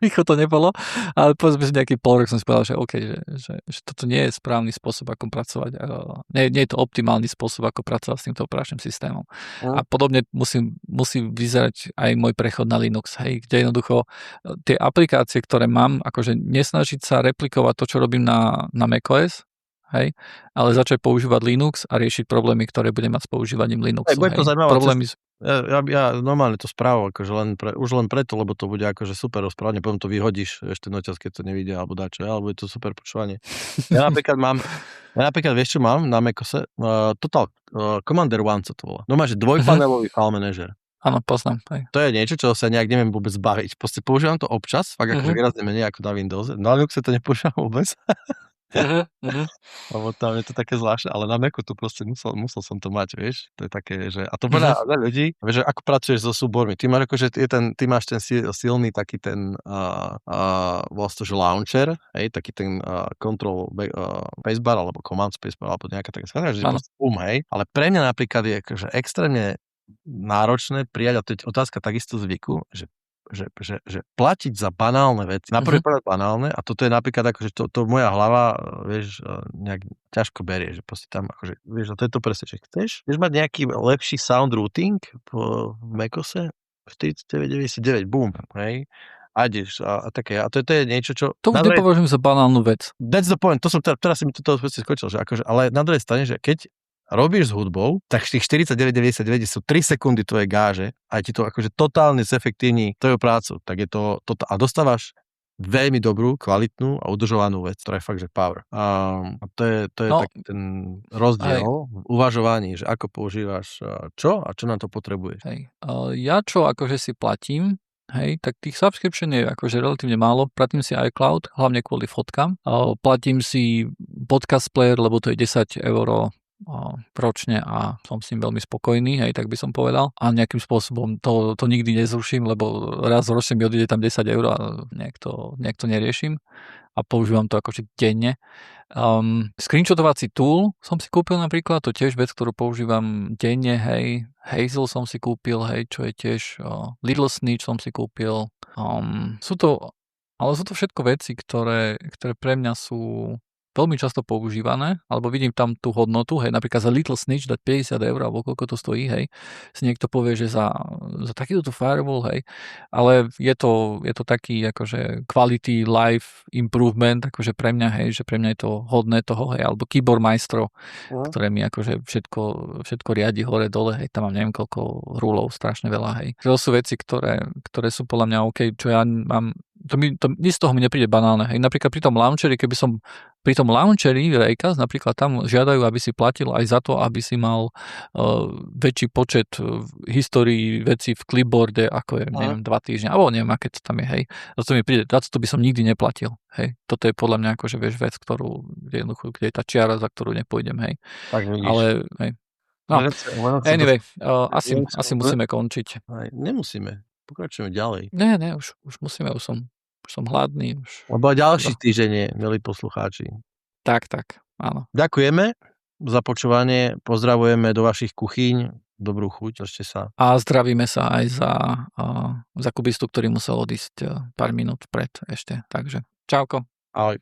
rýchlo to nebolo, ale povedzme, že nejaký pol rok som si povedal, že OK, že toto nie je správny spôsob, ako pracovať. Nie je to optimálny spôsob, ako pracovať s týmto operačným systémom. A podobne musí vyzerať aj môj prechod na Linux, hej, kde jednoducho tie aplikácie, ktoré mám, akože nesnažiť sa replikovať to, čo robím na macOS, hej, ale začať používať Linux a riešiť problémy, ktoré budem mať s používaním Linuxu.
Bude to zaujímavá Ja normálne to správam, akože už len preto, lebo to bude akože super rozprávanie, potom to vyhodíš ešte noťaz, keď to nevidia, alebo dačo, alebo je to super počúvanie. Ja napríklad vieš, čo mám na macOSe? Total Commander One sa to volá. No máš dvojpanelový file manager.
Áno, poznám. Hej.
To je niečo, čo sa nejak neviem vôbec baviť. Proste používam to občas, fakt akože výrazne menej ako na Windowse. Na Linuxe to nepoužívam vôbec. Lebo tam je to také zvláštne, ale na Macu tu proste musel som to mať, vieš, to je také, že a to podľa ľudí, vieš, ako pracuješ so súbormi, ty máš akože ty máš ten silný taký ten vlastne, že launcher, hej, taký ten control spacebar, alebo command spacebar, alebo nejaká taká že proste hej, ale pre mňa napríklad je akože extrémne náročné prijať, a to je otázka takisto zvyku, že platiť za banálne veci. Na prvý pohľad banálne a toto je napríklad akože to moja hlava, vieš, nejak ťažko berie, že proste tam akože, vieš, to je to presne, že chceš mať nejaký lepší sound routing v macOSe 4999, boom, hej, a ideš a také, a to je niečo, čo...
To už nepovažujem za banálnu vec.
That's the point, teraz si mi toto skočil, že akože, ale na druhej strane, že keď robíš s hudbou, tak tých 49,99 sú 3 sekundy tvojej gáže a ti to akože totálne zefektívni tvoju prácu. Tak je to a dostávaš veľmi dobrú, kvalitnú a udržovanú vec, ktorá je fakt, že power. A to je taký ten rozdiel v uvažovaní, že ako používaš čo a čo na to potrebuješ.
Hej. Ja čo akože si platím, hej, tak tých subscription je akože relatívne málo. Platím si iCloud, hlavne kvôli fotkám. Platím si podcast player, lebo to je 10 € ročne a som s ním veľmi spokojný, hej, tak by som povedal. A nejakým spôsobom to nikdy nezruším, lebo raz ročne mi odíde tam 10 € a nejak to neriešim a používam to akože denne. Screenshotovací tool som si kúpil napríklad, to tiež vec, ktorú používam denne, hej. Hazel som si kúpil, hej, čo je tiež Little Snitch som si kúpil. Sú to všetko veci, ktoré pre mňa sú veľmi často používané, alebo vidím tam tú hodnotu, hej, napríklad za Little Snitch dať 50 eur, alebo koľko to stojí, hej, si niekto povie, že za takýto firewall, hej, ale je to taký akože quality life improvement, akože pre mňa, hej, že pre mňa je to hodné toho, hej, alebo Keyboard Maestro, ktoré mi akože všetko riadi hore dole, hej, tam mám neviem koľko rúlov, strašne veľa, hej. To sú veci, ktoré sú podľa mňa OK, čo ja mám, nič z toho mi nepríde banálne, hej. Napríklad pri tom launcheri, pri tom launcheri Raycast, napríklad tam žiadajú, aby si platil aj za to, aby si mal väčší počet histórií vecí v clipboarde, ako je, neviem, 2 týždne, alebo neviem, aké to tam je, hej. Za to by som nikdy neplatil, hej. Toto je podľa mňa akože, vieš, vec, kde je tá čiara, za ktorú nepôjdem, hej.
Tak vidíš.
Ale, hej. No, anyway, asi musíme končiť.
Nemusíme, pokračujeme ďalej.
Nie, už musíme, už som hladný.
Lebo ďalší týždeň je, milí poslucháči.
Tak, áno.
Ďakujeme za počúvanie, pozdravujeme do vašich kuchyň, dobrú chuť, ešte sa.
A zdravíme sa aj za kubistu, ktorý musel odísť pár minút pred ešte, takže čauko.
Ahoj.